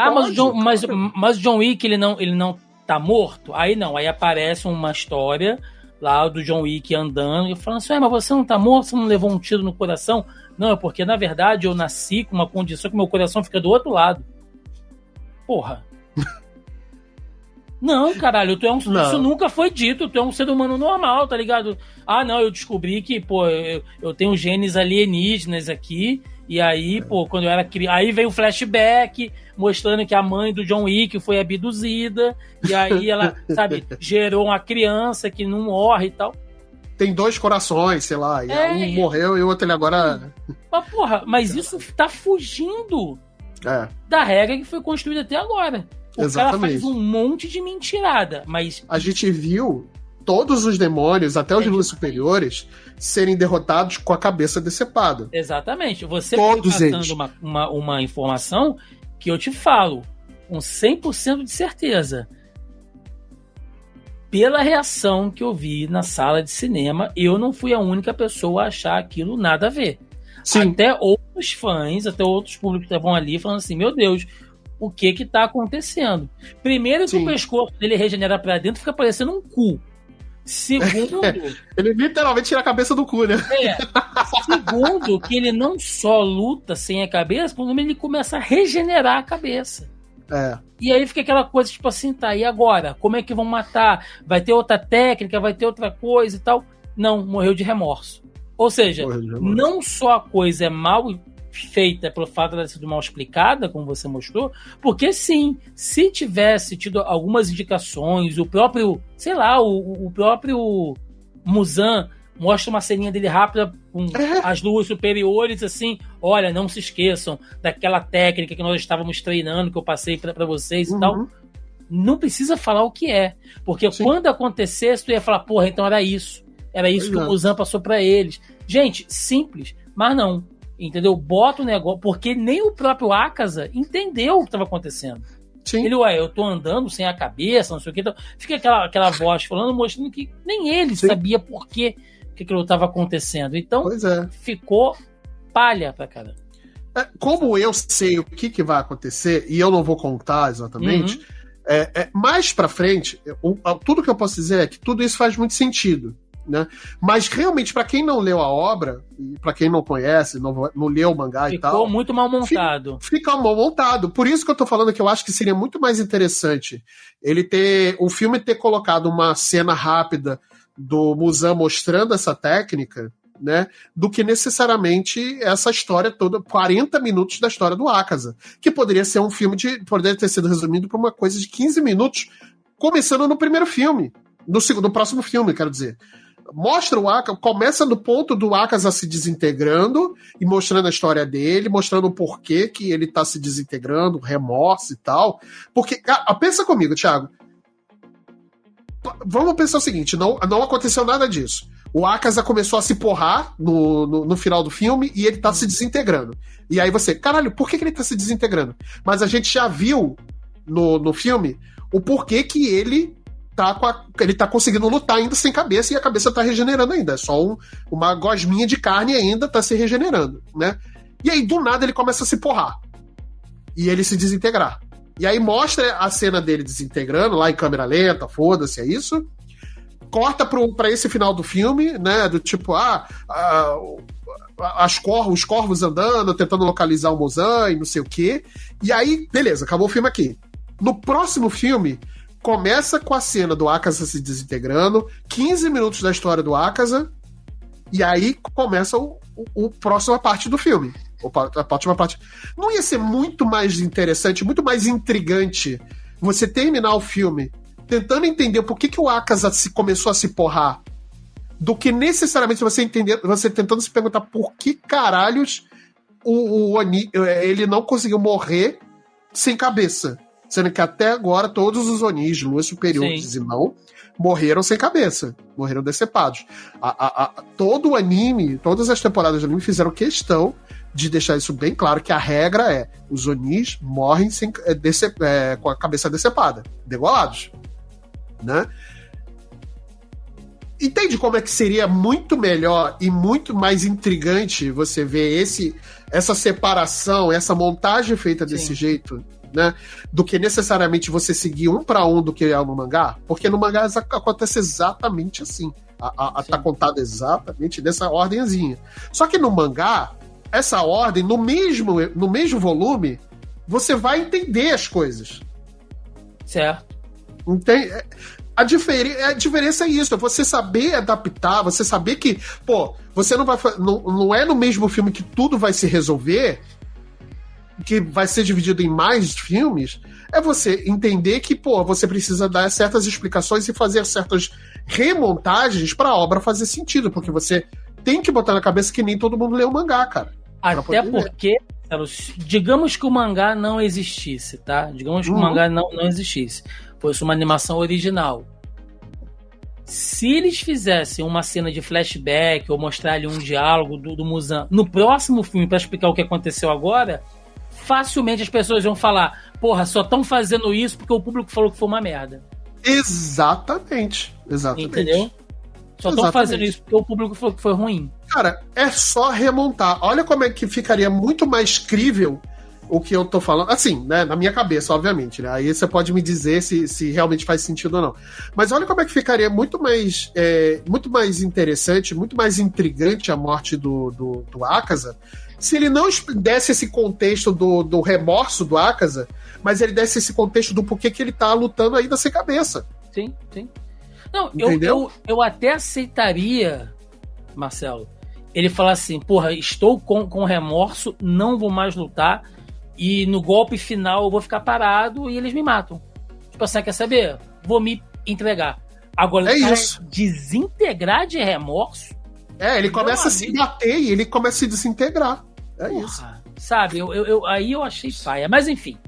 Mas John Wick ele não tá morto? Aí não, aí aparece uma história lá do John Wick andando e falando assim, mas você não tá morto, você não levou um tiro no coração? Não, é porque na verdade eu nasci com uma condição que meu coração fica do outro lado. Porra. Não, caralho, isso nunca foi dito, tu é um ser humano normal, tá ligado? Não, eu descobri que, pô, eu tenho genes alienígenas aqui, e aí, pô, quando eu era criança, aí veio o flashback mostrando que a mãe do John Wick foi abduzida, e aí ela, sabe, gerou uma criança que não morre e tal. Tem 2 corações, sei lá, e um morreu e o outro ele agora... Mas, porra, isso tá fugindo da regra que foi construída até agora. Exatamente. Cara faz um monte de mentirada, mas... A gente viu todos os demônios, até os níveis superiores, serem derrotados com a cabeça decepada. Exatamente. Você passando uma informação que eu te falo, com 100% de certeza. Pela reação que eu vi na sala de cinema, eu não fui a única pessoa a achar aquilo nada a ver. Sim. Até outros fãs, até outros públicos que estavam ali falando assim, meu Deus, o que tá acontecendo? Primeiro que o pescoço dele regenera pra dentro, fica parecendo um cu. Segundo... ele literalmente tira a cabeça do cu, né? Segundo, que ele não só luta sem a cabeça, como ele começa a regenerar a cabeça. E aí fica aquela coisa, tipo assim, tá, e agora? Como é que vão matar? Vai ter outra técnica, vai ter outra coisa e tal? Não, morreu de remorso. Ou seja, não só a coisa é mal feita pelo fato de ter sido mal explicada, como você mostrou, porque sim, se tivesse tido algumas indicações, o próprio, sei lá, o próprio Muzan mostra uma ceninha dele rápida com as luas superiores, assim, olha, não se esqueçam daquela técnica que nós estávamos treinando, que eu passei para vocês e tal. Não precisa falar o que é, porque quando acontecesse, tu ia falar, porra, então era isso que o Muzan passou para eles. Gente, simples, mas não. Entendeu? Bota o negócio, porque nem o próprio Akaza entendeu o que estava acontecendo. Sim. Ele, eu tô andando sem a cabeça, não sei o que. Então, fica aquela voz falando, mostrando que nem ele sabia por que aquilo estava acontecendo. Então, ficou palha pra caramba. Como eu sei o que vai acontecer, e eu não vou contar exatamente, mais pra frente, tudo que eu posso dizer é que tudo isso faz muito sentido. Né? Mas realmente, para quem não leu a obra, e para quem não conhece, não leu o mangá e tal. Ficou muito mal montado. Fica mal montado. Por isso que eu tô falando que eu acho que seria muito mais interessante o filme ter colocado uma cena rápida do Muzan mostrando essa técnica, né? Do que necessariamente essa história toda, 40 minutos da história do Akaza. Que poderia ser um filme poderia ter sido resumido por uma coisa de 15 minutos, começando no primeiro filme. No próximo filme, quero dizer. Mostra o Akaza, começa no ponto do Akaza se desintegrando e mostrando a história dele, mostrando o porquê que ele tá se desintegrando, remorso e tal. Porque, pensa comigo, Thiago. Vamos pensar o seguinte, não aconteceu nada disso. O Akaza começou a se porrar no final do filme e ele tá se desintegrando. E aí você, caralho, por que ele tá se desintegrando? Mas a gente já viu no filme o porquê que ele tá conseguindo lutar ainda sem cabeça e a cabeça tá regenerando ainda. É só uma gosminha de carne ainda tá se regenerando, né? E aí, do nada, ele começa a se porrar. E ele se desintegrar. E aí mostra a cena dele desintegrando, lá em câmera lenta, foda-se, é isso. Corta pra esse final do filme, né? Do tipo, os corvos andando, tentando localizar o Muzan e não sei o quê. E aí, beleza, acabou o filme aqui. No próximo filme, começa com a cena do Akaza se desintegrando, 15 minutos da história do Akaza, e aí começa a próxima parte do filme. A próxima parte. Não ia ser muito mais interessante, muito mais intrigante você terminar o filme tentando entender por que o Akaza começou a se porrar, do que necessariamente você tentando se perguntar por que caralhos ele não conseguiu morrer sem cabeça. Sendo que até agora todos os Onis de luas superiores e não morreram sem cabeça. Morreram decepados. Todo o anime, todas as temporadas do anime fizeram questão de deixar isso bem claro, que a regra é os Onis morrem com a cabeça decepada. Degolados. Né? Entende como é que seria muito melhor e muito mais intrigante você ver essa separação, essa montagem feita desse jeito, né, do que necessariamente você seguir um para um do que é no mangá? Porque no mangá acontece exatamente assim. Tá contado exatamente dessa ordemzinha. Só que no mangá, essa ordem, no mesmo volume, você vai entender as coisas. Certo. Entende? A diferença é isso, é você saber adaptar, você saber que, você não é no mesmo filme que tudo vai se resolver, que vai ser dividido em mais filmes, é você entender que, você precisa dar certas explicações e fazer certas remontagens pra obra fazer sentido, porque você tem que botar na cabeça que nem todo mundo lê o mangá, cara. Até porque, digamos que o mangá não existisse, tá? Digamos que o mangá não existisse. Fosse uma animação original. Se eles fizessem uma cena de flashback ou mostrar ali um diálogo do Muzan no próximo filme pra explicar o que aconteceu agora, facilmente as pessoas vão falar, só estão fazendo isso porque o público falou que foi uma merda. Exatamente. Entendeu? Só estão fazendo isso porque o público falou que foi ruim. Cara, é só remontar. Olha como é que ficaria muito mais crível o que eu tô falando. Assim, né? Na minha cabeça, obviamente, né? Aí você pode me dizer se realmente faz sentido ou não. Mas olha como é que ficaria muito mais interessante, muito mais intrigante a morte do Akaza, se ele não desse esse contexto do remorso do Akaza, mas ele desse esse contexto do porquê que ele tá lutando ainda sem cabeça. Sim, sim. Não, eu até aceitaria, Marcelo, ele falar assim, porra, estou com remorso, não vou mais lutar, e no golpe final eu vou ficar parado e eles me matam. Tipo assim, quer saber? Vou me entregar. Agora, isso. Desintegrar de remorso... ele começa a se bater e ele começa a se desintegrar. Isso. Sabe, aí eu achei paia. Mas enfim.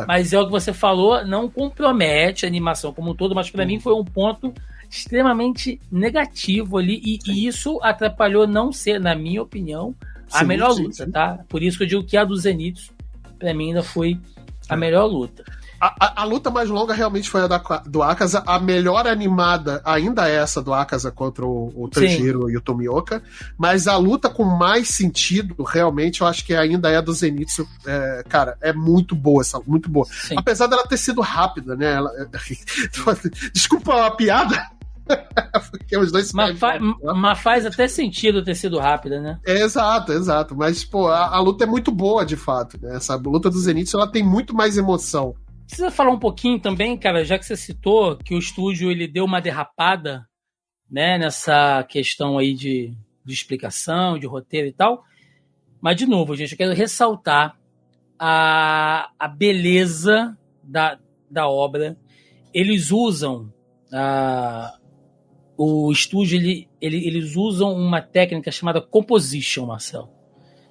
Mas é o que você falou, não compromete a animação como um todo, mas pra mim foi um ponto extremamente negativo ali, e isso atrapalhou não ser, na minha opinião, a melhor luta, tá? Por isso que eu digo que a do Zenitsu, pra mim, ainda foi a melhor luta. A luta mais longa realmente foi a do Akaza. A melhor animada ainda é essa do Akaza contra o Tanjiro e o Tomioka. Mas a luta com mais sentido, realmente, eu acho que ainda é a do Zenitsu. Cara, é muito boa essa, muito boa. Sim. Apesar dela ter sido rápida, né? Desculpa a piada. Porque os dois mas faz até sentido ter sido rápida, né? Exato. Mas, pô, a luta é muito boa, de fato, né? Essa luta do Zenitsu, ela tem muito mais emoção. Precisa falar um pouquinho também, cara, já que você citou que o estúdio ele deu uma derrapada, né, nessa questão aí de explicação, de roteiro e tal. Mas, de novo, gente, eu quero ressaltar a beleza da obra. Eles usam... o estúdio, eles usam uma técnica chamada composition, Marcelo.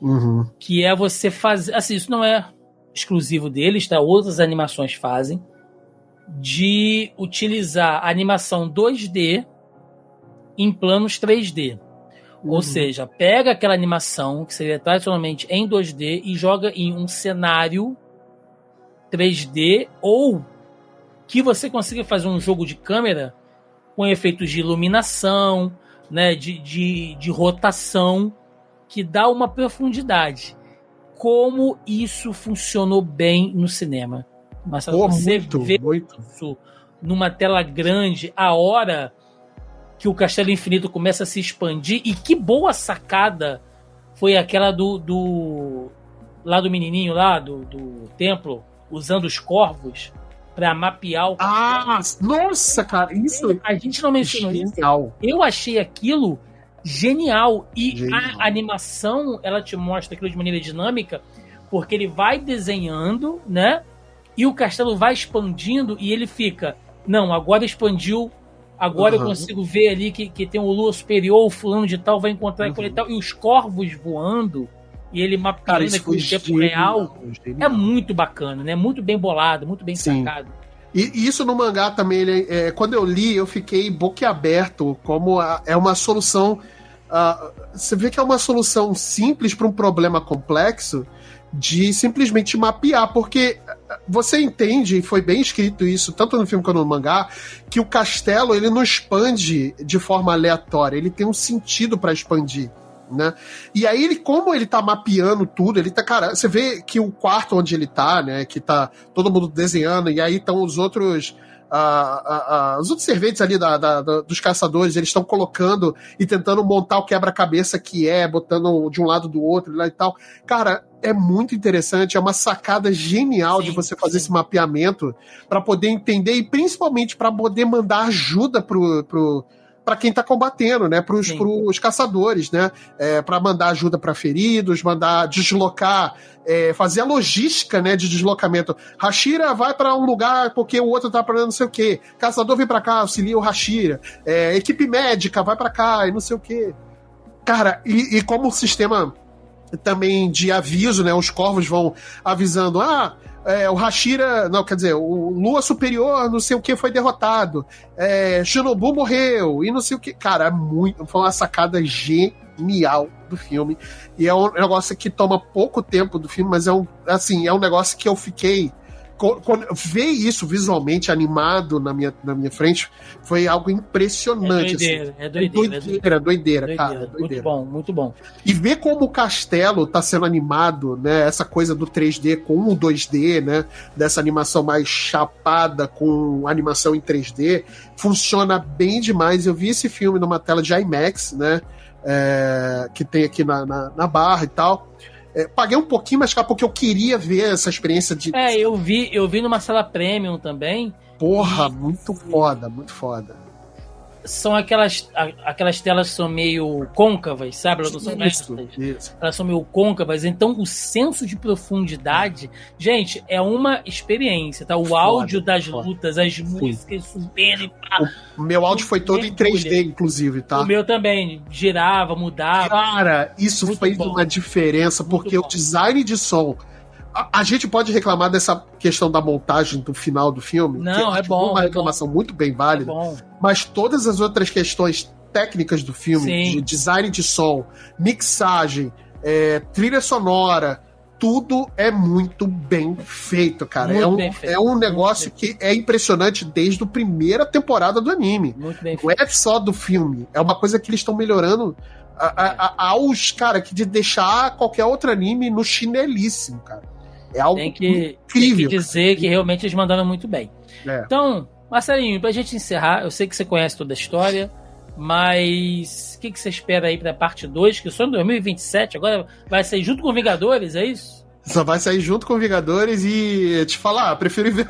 Uhum. Que é você fazer... Assim, isso não é exclusivo deles, tá? Outras animações fazem, de utilizar a animação 2D em planos 3D. Ou seja, pega aquela animação que seria tradicionalmente em 2D e joga em um cenário 3D, ou que você consiga fazer um jogo de câmera com efeitos de iluminação, né, de rotação, que dá uma profundidade. Como isso funcionou bem no cinema. Mas você vê isso numa tela grande, a hora que o Castelo Infinito começa a se expandir, e que boa sacada foi aquela lá do menininho lá, do templo, usando os corvos para mapear o... Nossa, cara, isso... A gente não mencionou isso. Eu achei aquilo genial. E a animação, ela te mostra aquilo de maneira dinâmica, porque ele vai desenhando, né? E o castelo vai expandindo e ele fica... Não, agora expandiu... Agora eu consigo ver ali que tem o lua superior, o fulano de tal vai encontrar e tal, e os corvos voando, e ele mapeando aquilo em tempo real. É muito bacana, né? Muito bem bolado, muito bem sacado. E isso no mangá também, quando eu li, eu fiquei boquiaberto, como é uma solução... você vê que é uma solução simples para um problema complexo, de simplesmente mapear, porque você entende, e foi bem escrito isso, tanto no filme quanto no mangá, que o castelo ele não expande de forma aleatória, ele tem um sentido para expandir, né? E aí, como ele tá mapeando tudo, ele tá, cara, você vê que o quarto onde ele tá, né, que tá todo mundo desenhando, e aí estão os outros... os outros serventes ali dos caçadores, eles estão colocando e tentando montar o quebra-cabeça botando de um lado do outro lá e tal. Cara, é muito interessante, é uma sacada genial de você fazer esse mapeamento para poder entender e principalmente para poder mandar ajuda para quem tá combatendo, né? Pros caçadores, né? Para mandar ajuda para feridos, mandar deslocar, fazer a logística, né, de deslocamento. Hashira vai para um lugar porque o outro tá para não sei o quê. Caçador vem para cá, auxilia o Hashira. Equipe médica vai para cá e não sei o quê. Cara, e como o sistema também de aviso, né? Os corvos vão avisando, o Hashira, não, quer dizer, o Lua Superior, não sei o que, foi derrotado. Shinobu morreu, e não sei o que. Cara, foi uma sacada genial do filme. E é um negócio que toma pouco tempo do filme, mas é um negócio que eu fiquei ver isso visualmente animado na minha frente foi algo impressionante. É doideira, cara. É doideira. Muito bom. E ver como o castelo tá sendo animado, né? Essa coisa do 3D com o 2D, né? Dessa animação mais chapada com animação em 3D, funciona bem demais. Eu vi esse filme numa tela de IMAX, né? Que tem aqui na Barra e tal. Paguei um pouquinho mais caro porque eu queria ver essa experiência de... eu vi numa sala premium também. Porra, muito foda, muito foda. São aquelas telas que são meio côncavas, sabe? Elas não são Isso. Elas são meio côncavas, então o senso de profundidade, gente, é uma experiência, tá? O áudio das lutas, as músicas subindo. O meu áudio foi todo em 3D, inclusive, tá? O meu também, girava, mudava. Cara, isso Muito fez bom. uma diferença, porque o design de som... A gente pode reclamar dessa questão da montagem do final do filme. Não, que é bom. uma reclamação muito bem válida. Mas todas as outras questões técnicas do filme, de design de som, mixagem, trilha sonora, tudo é muito bem feito, cara. É um negócio que é impressionante desde a primeira temporada do anime. Muito bem feito. Não é só do filme. É uma coisa que eles estão melhorando aos, cara, que de deixar qualquer outro anime no chinelíssimo, cara. É algo incrível. Tem que dizer que realmente eles mandaram muito bem. Então, Marcelinho, pra gente encerrar, eu sei que você conhece toda a história, mas o que você espera aí pra parte 2, que só em 2027, agora vai sair junto com Vingadores, é isso? Só vai sair junto com Vingadores e te falar, prefiro ver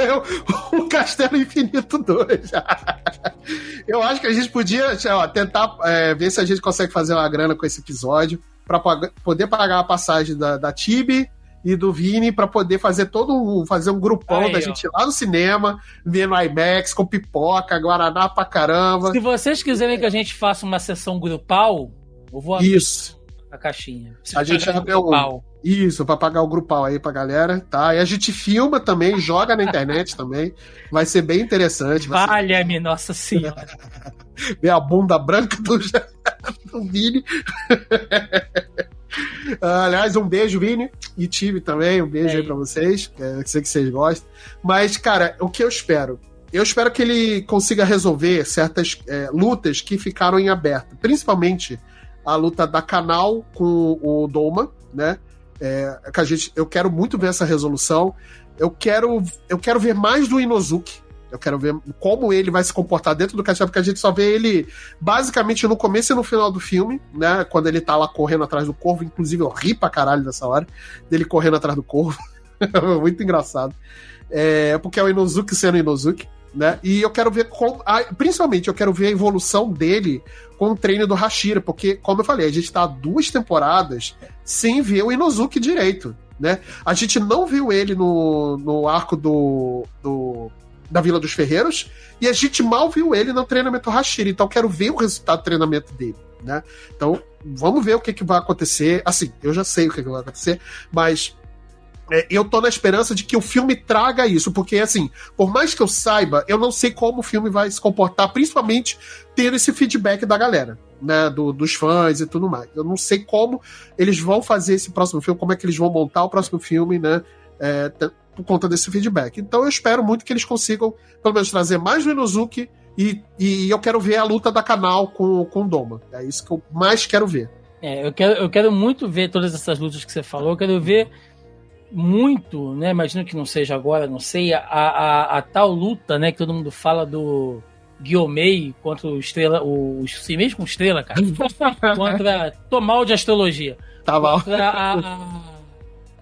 o Castelo Infinito 2. Eu acho que a gente podia tentar ver se a gente consegue fazer uma grana com esse episódio pra poder pagar a passagem da Tibi e do Vini pra poder fazer um grupão aí, da gente lá no cinema, vendo IMAX, com pipoca, Guaraná pra caramba. Se vocês quiserem que a gente faça uma sessão grupal, eu vou abrir a caixinha. A gente abre o grupal. Isso, pra pagar o grupal aí pra galera, tá? E a gente filma também, joga na internet também. Vai ser bem interessante. Valha-me, Nossa Senhora. Ver a bunda branca do Vini. Aliás, um beijo, Vini, e Tive também, um beijo aí pra vocês, sei que vocês gostam. Mas, cara, o que eu espero? Eu espero que ele consiga resolver certas lutas que ficaram em aberto, principalmente a luta da Kanao com o Doma, né? Eu quero muito ver essa resolução. Eu quero ver mais do Inosuke. Eu quero ver como ele vai se comportar dentro do castelo, porque a gente só vê ele basicamente no começo e no final do filme, né? Quando ele tá lá correndo atrás do corvo. Inclusive, eu ri pra caralho dessa hora dele correndo atrás do corvo. Muito engraçado. Porque é o Inosuke sendo Inosuke, né? E eu quero ver principalmente eu quero ver a evolução dele com o treino do Hashira, porque, como eu falei, a gente tá há 2 temporadas sem ver o Inosuke direito, né? A gente não viu ele no arco da Vila dos Ferreiros, e a gente mal viu ele no treinamento Hashira, então eu quero ver o resultado do treinamento dele, né? Então, vamos ver o que vai acontecer. Assim, eu já sei o que vai acontecer, mas eu tô na esperança de que o filme traga isso, porque, assim, por mais que eu saiba, eu não sei como o filme vai se comportar, principalmente tendo esse feedback da galera, né, dos fãs e tudo mais. Eu não sei como eles vão fazer esse próximo filme, como é que eles vão montar o próximo filme, né, por conta desse feedback. Então eu espero muito que eles consigam, pelo menos, trazer mais do Inosuke e eu quero ver a luta da Kanao com o Doma. É isso que eu mais quero ver. Eu quero muito ver todas essas lutas que você falou. Eu quero ver muito, né? Imagino que não seja agora, não sei, a tal luta, né? Que todo mundo fala do Gyomei contra o Estrela, sim mesmo Estrela, cara. Contra Tomal de Astrologia. Tá mal. Contra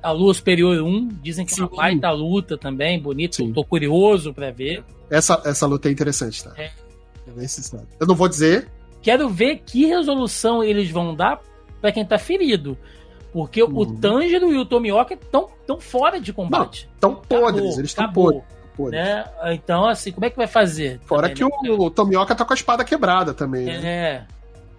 a Lua Superior 1, dizem que é uma baita luta também, bonito. Sim. Tô curioso pra ver. Essa luta é interessante, tá? Eu não vou dizer. Quero ver que resolução eles vão dar pra quem tá ferido. Porque o Tanjiro e o Tomioka estão fora de combate. Estão podres, eles estão podres. Né? Então, assim, como é que vai fazer? Fora também, que o Tomioka tá com a espada quebrada também. Né?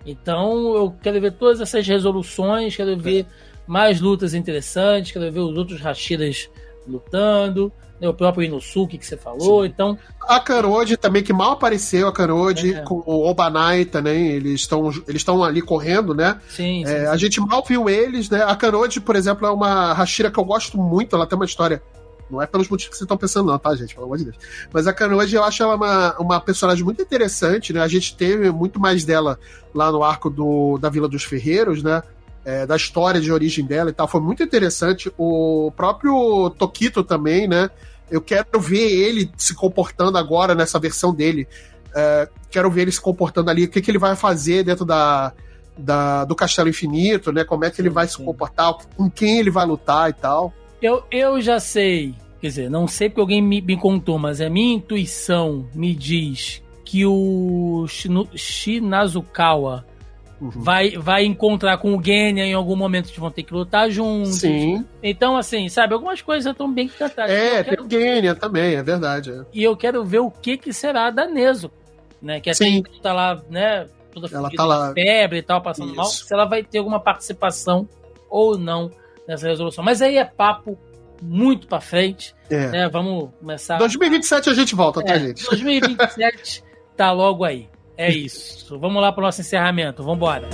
Então, eu quero ver todas essas resoluções, quero ver mais lutas interessantes, quero ver os outros Hashiras lutando, né? O próprio Inosuke que você falou. Sim. Então, a Kanode também, que mal apareceu, a Kanode com o Obanai também, eles estão ali correndo, né? Sim, a gente mal viu eles, né? A Kanode, por exemplo, é uma Hashira que eu gosto muito, ela tem uma história Não é pelos motivos que vocês estão pensando, não, tá, gente? Pelo amor de Deus. Mas a Kanoji, eu acho ela uma personagem muito interessante, né? A gente teve muito mais dela lá no arco da Vila dos Ferreiros, né? Da história de origem dela e tal. Foi muito interessante. O próprio Tokito também, né? Eu quero ver ele se comportando agora nessa versão dele. Quero ver ele se comportando ali. O que ele vai fazer dentro do Castelo Infinito, né? Como é que ele vai se comportar, com quem ele vai lutar e tal. Eu já sei, quer dizer, não sei porque alguém me contou, mas a minha intuição me diz que o Shinazukawa vai encontrar com o Genya em algum momento, que vão ter que lutar juntos. Sim. Então, assim, sabe, algumas coisas estão bem cantadas. Tem o Genya também, é verdade. E eu quero ver o que será da Nezuko, né? Que assim, tá lá, né? Toda ela tá lá, febre e tal, passando mal. Se ela vai ter alguma participação ou não nessa resolução. Mas aí é papo muito pra frente. Né? Vamos começar... 2027 a gente volta, tá, gente? 2027 tá logo aí. É isso. Vamos lá pro nosso encerramento. Vamos embora.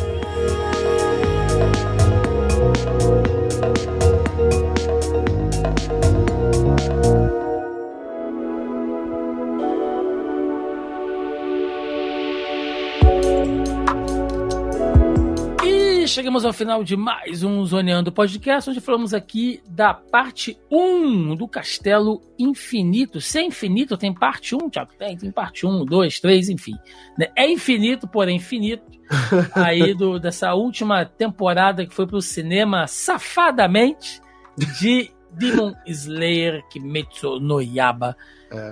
Chegamos ao final de mais um Zoneando Podcast, onde falamos aqui da parte 1 do Castelo Infinito. Se é infinito, tem parte 1, Thiago? Tem parte 1, 2, 3, enfim. É infinito, porém finito. Aí dessa última temporada que foi pro cinema safadamente de Demon Slayer Kimetsu no Yaiba.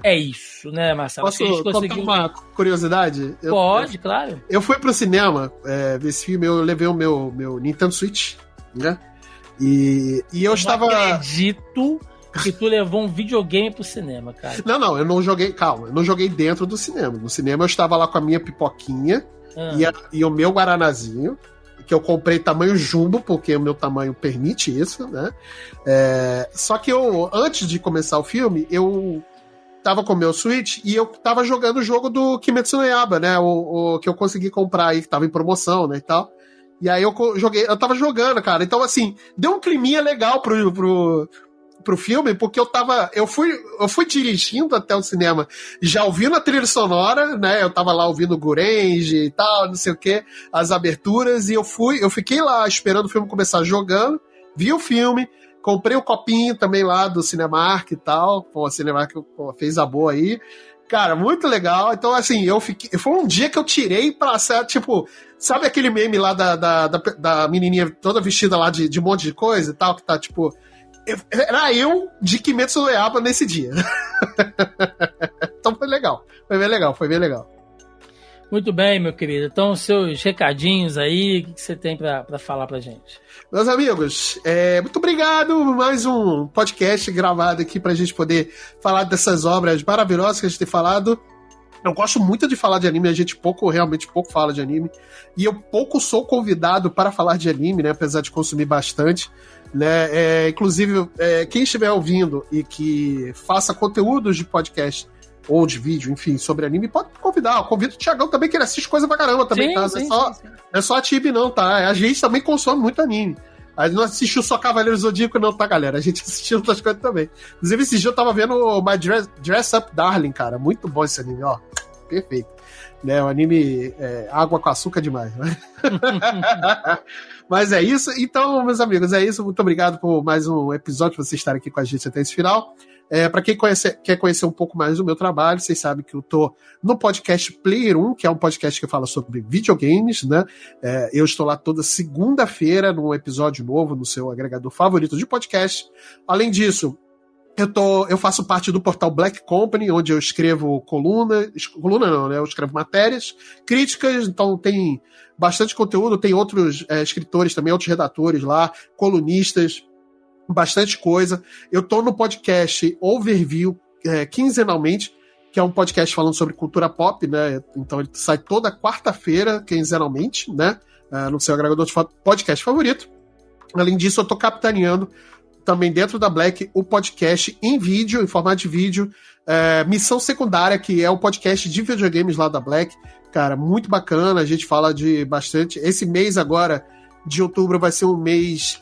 É isso, né, Marcelo? Posso contar uma curiosidade? Pode, claro. Eu fui pro cinema ver esse filme, eu levei o meu Nintendo Switch, né? E eu estava... Não acredito que tu levou um videogame pro cinema, cara. Não, eu não joguei... Calma, eu não joguei dentro do cinema. No cinema eu estava lá com a minha pipoquinha e o meu guaranazinho, que eu comprei tamanho jumbo, porque o meu tamanho permite isso, né? Só que antes de começar o filme, eu tava com o meu Switch e eu tava jogando o jogo do Kimetsu no Yaiba, né? O que eu consegui comprar aí, que tava em promoção, né, e tal. E aí eu tava jogando, cara. Então, assim, deu um climinha legal pro filme, porque eu fui dirigindo até o cinema, já ouvindo a trilha sonora, né? Eu tava lá ouvindo o Gurenji e tal, não sei o que, as aberturas, e eu fiquei lá esperando o filme começar jogando, vi o filme, comprei o copinho também lá do Cinemark e tal. Pô, o Cinemark fez a boa aí. Cara, muito legal. Então, assim, foi um dia que eu tirei pra ser, tipo, sabe aquele meme lá da menininha toda vestida lá de um monte de coisa e tal, que tá, tipo... Era eu de Kimetsu no Yaiba nesse dia. Então foi legal. Foi bem legal. Muito bem, meu querido. Então, seus recadinhos aí, o que você tem pra falar pra gente? Meus amigos, muito obrigado. Mais um podcast gravado aqui pra gente poder falar dessas obras maravilhosas que a gente tem falado. Eu gosto muito de falar de anime, a gente realmente pouco fala de anime. E eu pouco sou convidado para falar de anime, né? Apesar de consumir bastante. Né? Inclusive, quem estiver ouvindo e que faça conteúdos de podcast ou de vídeo, enfim, sobre anime, pode convidar. Eu convido o Thiagão também, que ele assiste coisa pra caramba também, tá? Sim. Não é só a Tibi, não, tá? A gente também consome muito anime. A gente não assistiu só Cavaleiro Zodíaco, não, tá, galera? A gente assistiu outras coisas também. Inclusive, esse dia eu tava vendo o My Dress Up Darling, cara. Muito bom esse anime, ó. Perfeito. Né? O anime água com açúcar demais, né? Mas é isso. Então, meus amigos, é isso. Muito obrigado por mais um episódio, por vocês estarem aqui com a gente até esse final. Para quem quer conhecer um pouco mais do meu trabalho, vocês sabem que eu tô no podcast Player 1, que é um podcast que fala sobre videogames, né? Eu estou lá toda segunda-feira num episódio novo no seu agregador favorito de podcast. Além disso, eu faço parte do portal Black Company, onde eu escrevo coluna não, né? Eu escrevo matérias, críticas, então tem bastante conteúdo, tem outros escritores também, outros redatores lá, colunistas, bastante coisa. Eu tô no podcast Overview quinzenalmente, que é um podcast falando sobre cultura pop, né? Então ele sai toda quarta-feira, quinzenalmente, né? No seu agregador de podcast favorito. Além disso, eu tô capitaneando também dentro da Black o podcast em vídeo, em formato de vídeo, Missão Secundária, que é o podcast de videogames lá da Black. Cara, muito bacana, a gente fala de bastante. Esse mês agora, de outubro vai ser um mês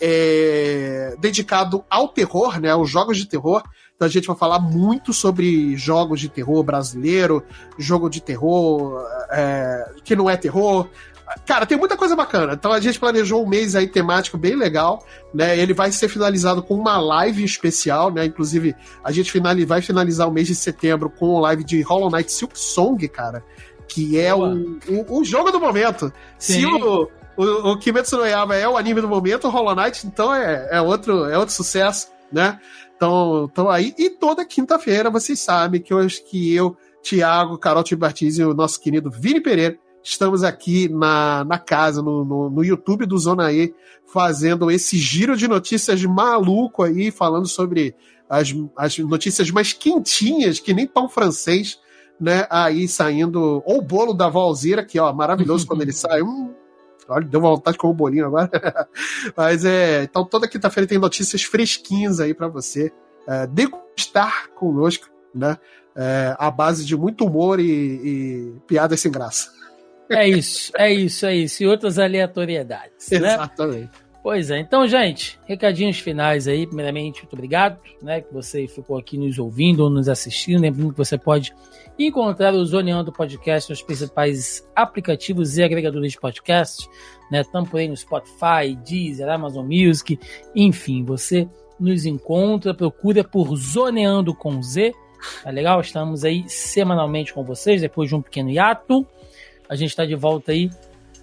dedicado ao terror, né? Aos jogos de terror. Então a gente vai falar muito sobre jogos de terror brasileiro, jogo de terror que não é terror. Cara, tem muita coisa bacana. Então a gente planejou um mês aí temático bem legal, né? Ele vai ser finalizado com uma live especial, né? Inclusive, a gente vai finalizar o mês de setembro com uma live de Hollow Knight Silksong, cara, que é o jogo do momento. Sim. Se o Kimetsu no Yaiba é o anime do momento, o Hollow Knight, então é outro sucesso, né? Então aí, e toda quinta-feira, vocês sabem que eu, Thiago, Carol Tibartiz e o nosso querido Vini Pereira estamos aqui na casa, no YouTube do Zona E, fazendo esse giro de notícias maluco aí, falando sobre as notícias mais quentinhas, que nem pão francês, né? Aí saindo, ou o bolo da Vó Alzira, que ó, maravilhoso quando ele sai. Olha, deu vontade de comer um bolinho agora. Mas então toda quinta-feira tem notícias fresquinhas aí pra você degustar conosco, né? À base de muito humor e piadas sem graça. É isso. E outras aleatoriedades, né? Exatamente. Pois é. Então, gente, recadinhos finais aí. Primeiramente, muito obrigado, né, que você ficou aqui nos ouvindo ou nos assistindo. Lembrando que você pode encontrar o Zoneando Podcast nos principais aplicativos e agregadores de podcast, né? Estamos por aí no Spotify, Deezer, Amazon Music, enfim, você nos encontra, procura por Zoneando com Z, tá legal? Estamos aí semanalmente com vocês, depois de um pequeno hiato. A gente está de volta aí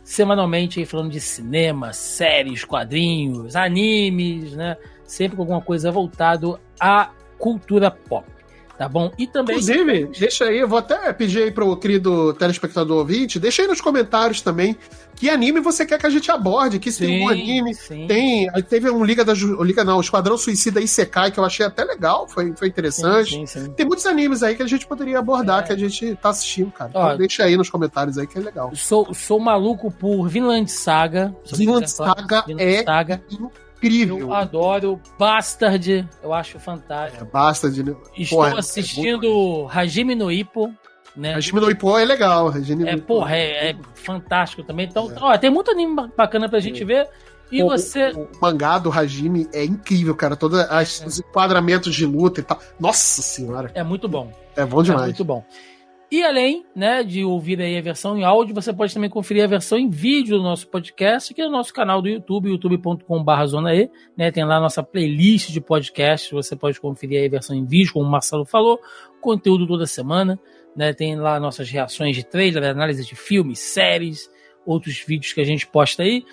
semanalmente aí falando de cinema, séries, quadrinhos, animes, né? Sempre com alguma coisa voltado à cultura pop, tá bom? E também... Inclusive, deixa aí, eu vou até pedir aí pro querido telespectador ouvinte, deixa aí nos comentários também que anime você quer que a gente aborde, que se tem um anime, teve o Esquadrão Suicida Isekai, que eu achei até legal, foi interessante. Sim. Tem muitos animes aí que a gente poderia abordar, que a gente tá assistindo, cara. Então deixa aí nos comentários aí que é legal. Sou maluco por Vinland Saga. Vinland Saga é incrível. Eu adoro Bastard, eu acho fantástico. Bastard, né? Estou assistindo Hajime no Ippo, né? Hajime no Ippo é legal. É fantástico também. Então, tem muito anime bacana pra gente ver. E o mangá do Hajime é incrível, cara. Todos os enquadramentos de luta e tal. Nossa senhora. É muito bom. É bom demais. É muito bom. E além, né, de ouvir aí a versão em áudio, você pode também conferir a versão em vídeo do nosso podcast, que é o nosso canal do YouTube, youtube.com/zonae, né, tem lá a nossa playlist de podcasts, você pode conferir aí a versão em vídeo, como o Marcelo falou, conteúdo toda semana, né, tem lá nossas reações de trailer, análise de filmes, séries, outros vídeos que a gente posta aí.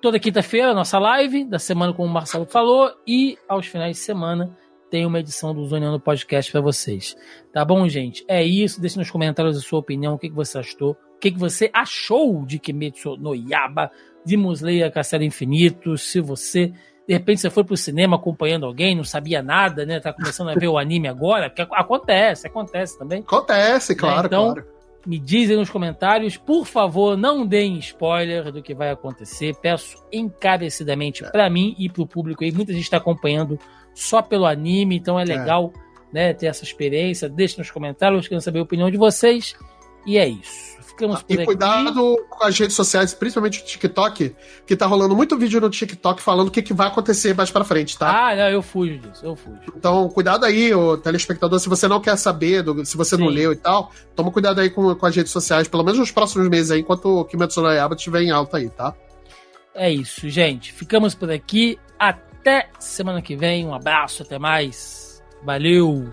Toda quinta-feira, nossa live da semana, como o Marcelo falou, e aos finais de semana tem uma edição do Zoneando Podcast para vocês. Tá bom, gente? É isso. Deixe nos comentários a sua opinião, o que você achou, o que você achou de Kimetsu no Yaiba, de Musley Castelo Infinito, se você, de repente, você foi pro cinema acompanhando alguém, não sabia nada, né? Tá começando a ver o anime agora, porque acontece também. Acontece, claro, então, claro. Me dizem nos comentários, por favor, não deem spoiler do que vai acontecer. Peço encarecidamente para mim e pro público aí. Muita gente está acompanhando só pelo anime, então é legal, né, ter essa experiência. Deixe nos comentários, querendo saber a opinião de vocês. E é isso. Ficamos por aqui. E cuidado com as redes sociais, principalmente o TikTok, que tá rolando muito vídeo no TikTok falando o que vai acontecer mais pra frente, tá? Ah, não, eu fujo disso, Então, cuidado aí, ô telespectador, se você não quer saber, se você não leu e tal, toma cuidado aí com as redes sociais, pelo menos nos próximos meses aí, enquanto o Kimetsu no Yaiba estiver em alta aí, tá? É isso, gente. Ficamos por aqui. Até semana que vem. Um abraço, até mais. Valeu!